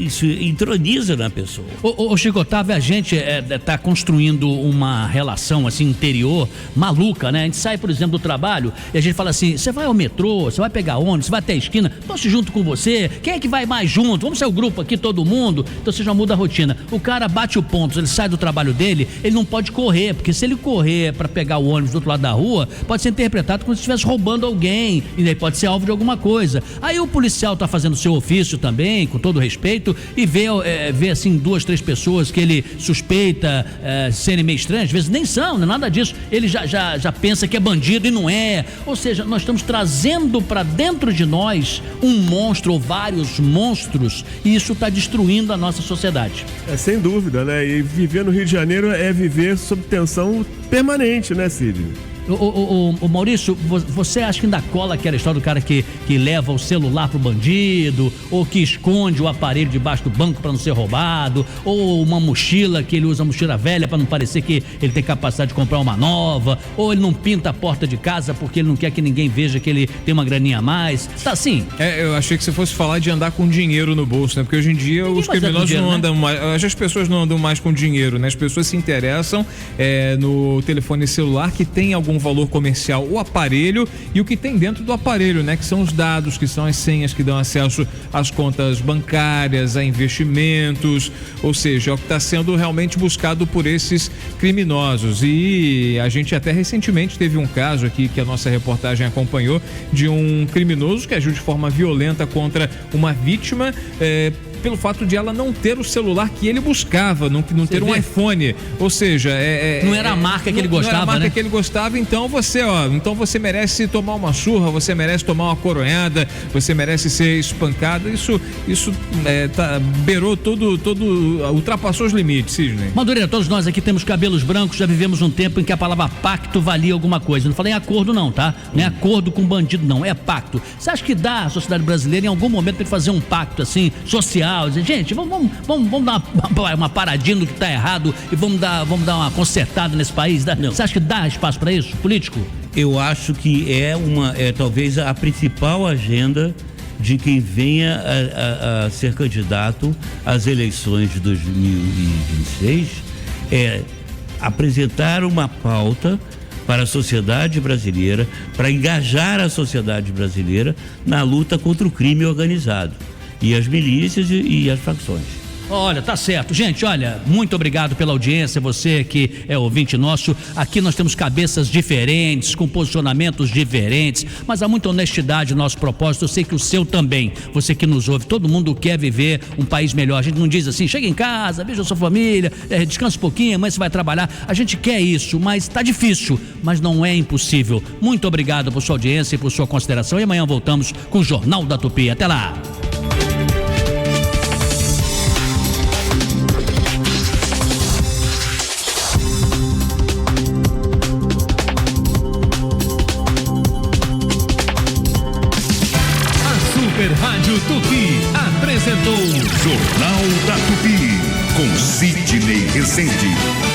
Isso entroniza na pessoa. Ô Chico Otávio, a gente tá construindo uma relação assim interior maluca, né? A gente sai, por exemplo, do trabalho e a gente fala assim: você vai ao metrô, você vai pegar ônibus, você vai até a esquina, posso ir junto com você? Quem é que vai mais junto? Vamos ser o grupo aqui, todo mundo. Então você já muda a rotina. O cara bate o ponto, ele sai do trabalho dele, ele não pode correr, porque se ele correr para pegar o ônibus do outro lado da rua, pode ser interpretado como se estivesse roubando alguém, e daí pode ser alvo de alguma coisa. Aí o policial tá fazendo o seu ofício também, com todo respeito, e vê assim 2, 3 pessoas que ele suspeita serem meio estranhas, às vezes nem são, não é nada disso, ele já pensa que é bandido e não é. Ou seja, nós estamos trazendo para dentro de nós um monstro ou vários monstros, e isso está destruindo a nossa sociedade. Sem dúvida, né? E viver no Rio de Janeiro é viver sob tensão permanente, né, Cid? O Maurício, você acha que ainda cola aquela história do cara que leva o celular pro bandido, ou que esconde o aparelho debaixo do banco para não ser roubado, ou uma mochila que ele usa mochila velha para não parecer que ele tem capacidade de comprar uma nova, ou ele não pinta a porta de casa porque ele não quer que ninguém veja que ele tem uma graninha a mais, tá assim? Eu achei que você fosse falar de andar com dinheiro no bolso, né? Porque hoje em dia os criminosos não andam mais, as pessoas não andam mais com dinheiro, né? As pessoas se interessam no telefone celular que tem algum valor comercial, o aparelho e o que tem dentro do aparelho, né? Que são os dados, que são as senhas que dão acesso às contas bancárias, a investimentos, ou seja, é o que está sendo realmente buscado por esses criminosos. E a gente até recentemente teve um caso aqui que a nossa reportagem acompanhou de um criminoso que agiu de forma violenta contra uma vítima, pelo fato de ela não ter o celular que ele buscava, não ter um iPhone, ou seja, não era a marca que ele gostava, né? Não era a marca que ele gostava, então você merece tomar uma surra, você merece tomar uma coronhada, você merece ser espancado. Isso beirou ultrapassou os limites, Sidney. Madureira, todos nós aqui temos cabelos brancos, já vivemos um tempo em que a palavra pacto valia alguma coisa. Não falei acordo não, tá? Não é acordo com bandido não, é pacto. Você acha que dá à sociedade brasileira em algum momento para fazer um pacto assim, social? Dizer, gente, vamos dar uma paradinha no que está errado e vamos dar uma consertada nesse país. Você acha que dá espaço para isso, político? Eu acho que é talvez a principal agenda de quem venha a ser candidato às eleições de 2026, é apresentar uma pauta para a sociedade brasileira, para engajar a sociedade brasileira na luta contra o crime organizado e as milícias e as facções. Olha, tá certo. Gente, olha, muito obrigado pela audiência, você que é ouvinte nosso. Aqui nós temos cabeças diferentes, com posicionamentos diferentes, mas há muita honestidade no nosso propósito. Eu sei que o seu também, você que nos ouve, todo mundo quer viver um país melhor. A gente não diz assim, chega em casa, veja a sua família, descansa um pouquinho, amanhã você vai trabalhar. A gente quer isso, mas tá difícil, mas não é impossível. Muito obrigado por sua audiência e por sua consideração, e amanhã voltamos com o Jornal da Tupi. Até lá! Rádio Tupi apresentou Jornal da Tupi com Sidney Rezende.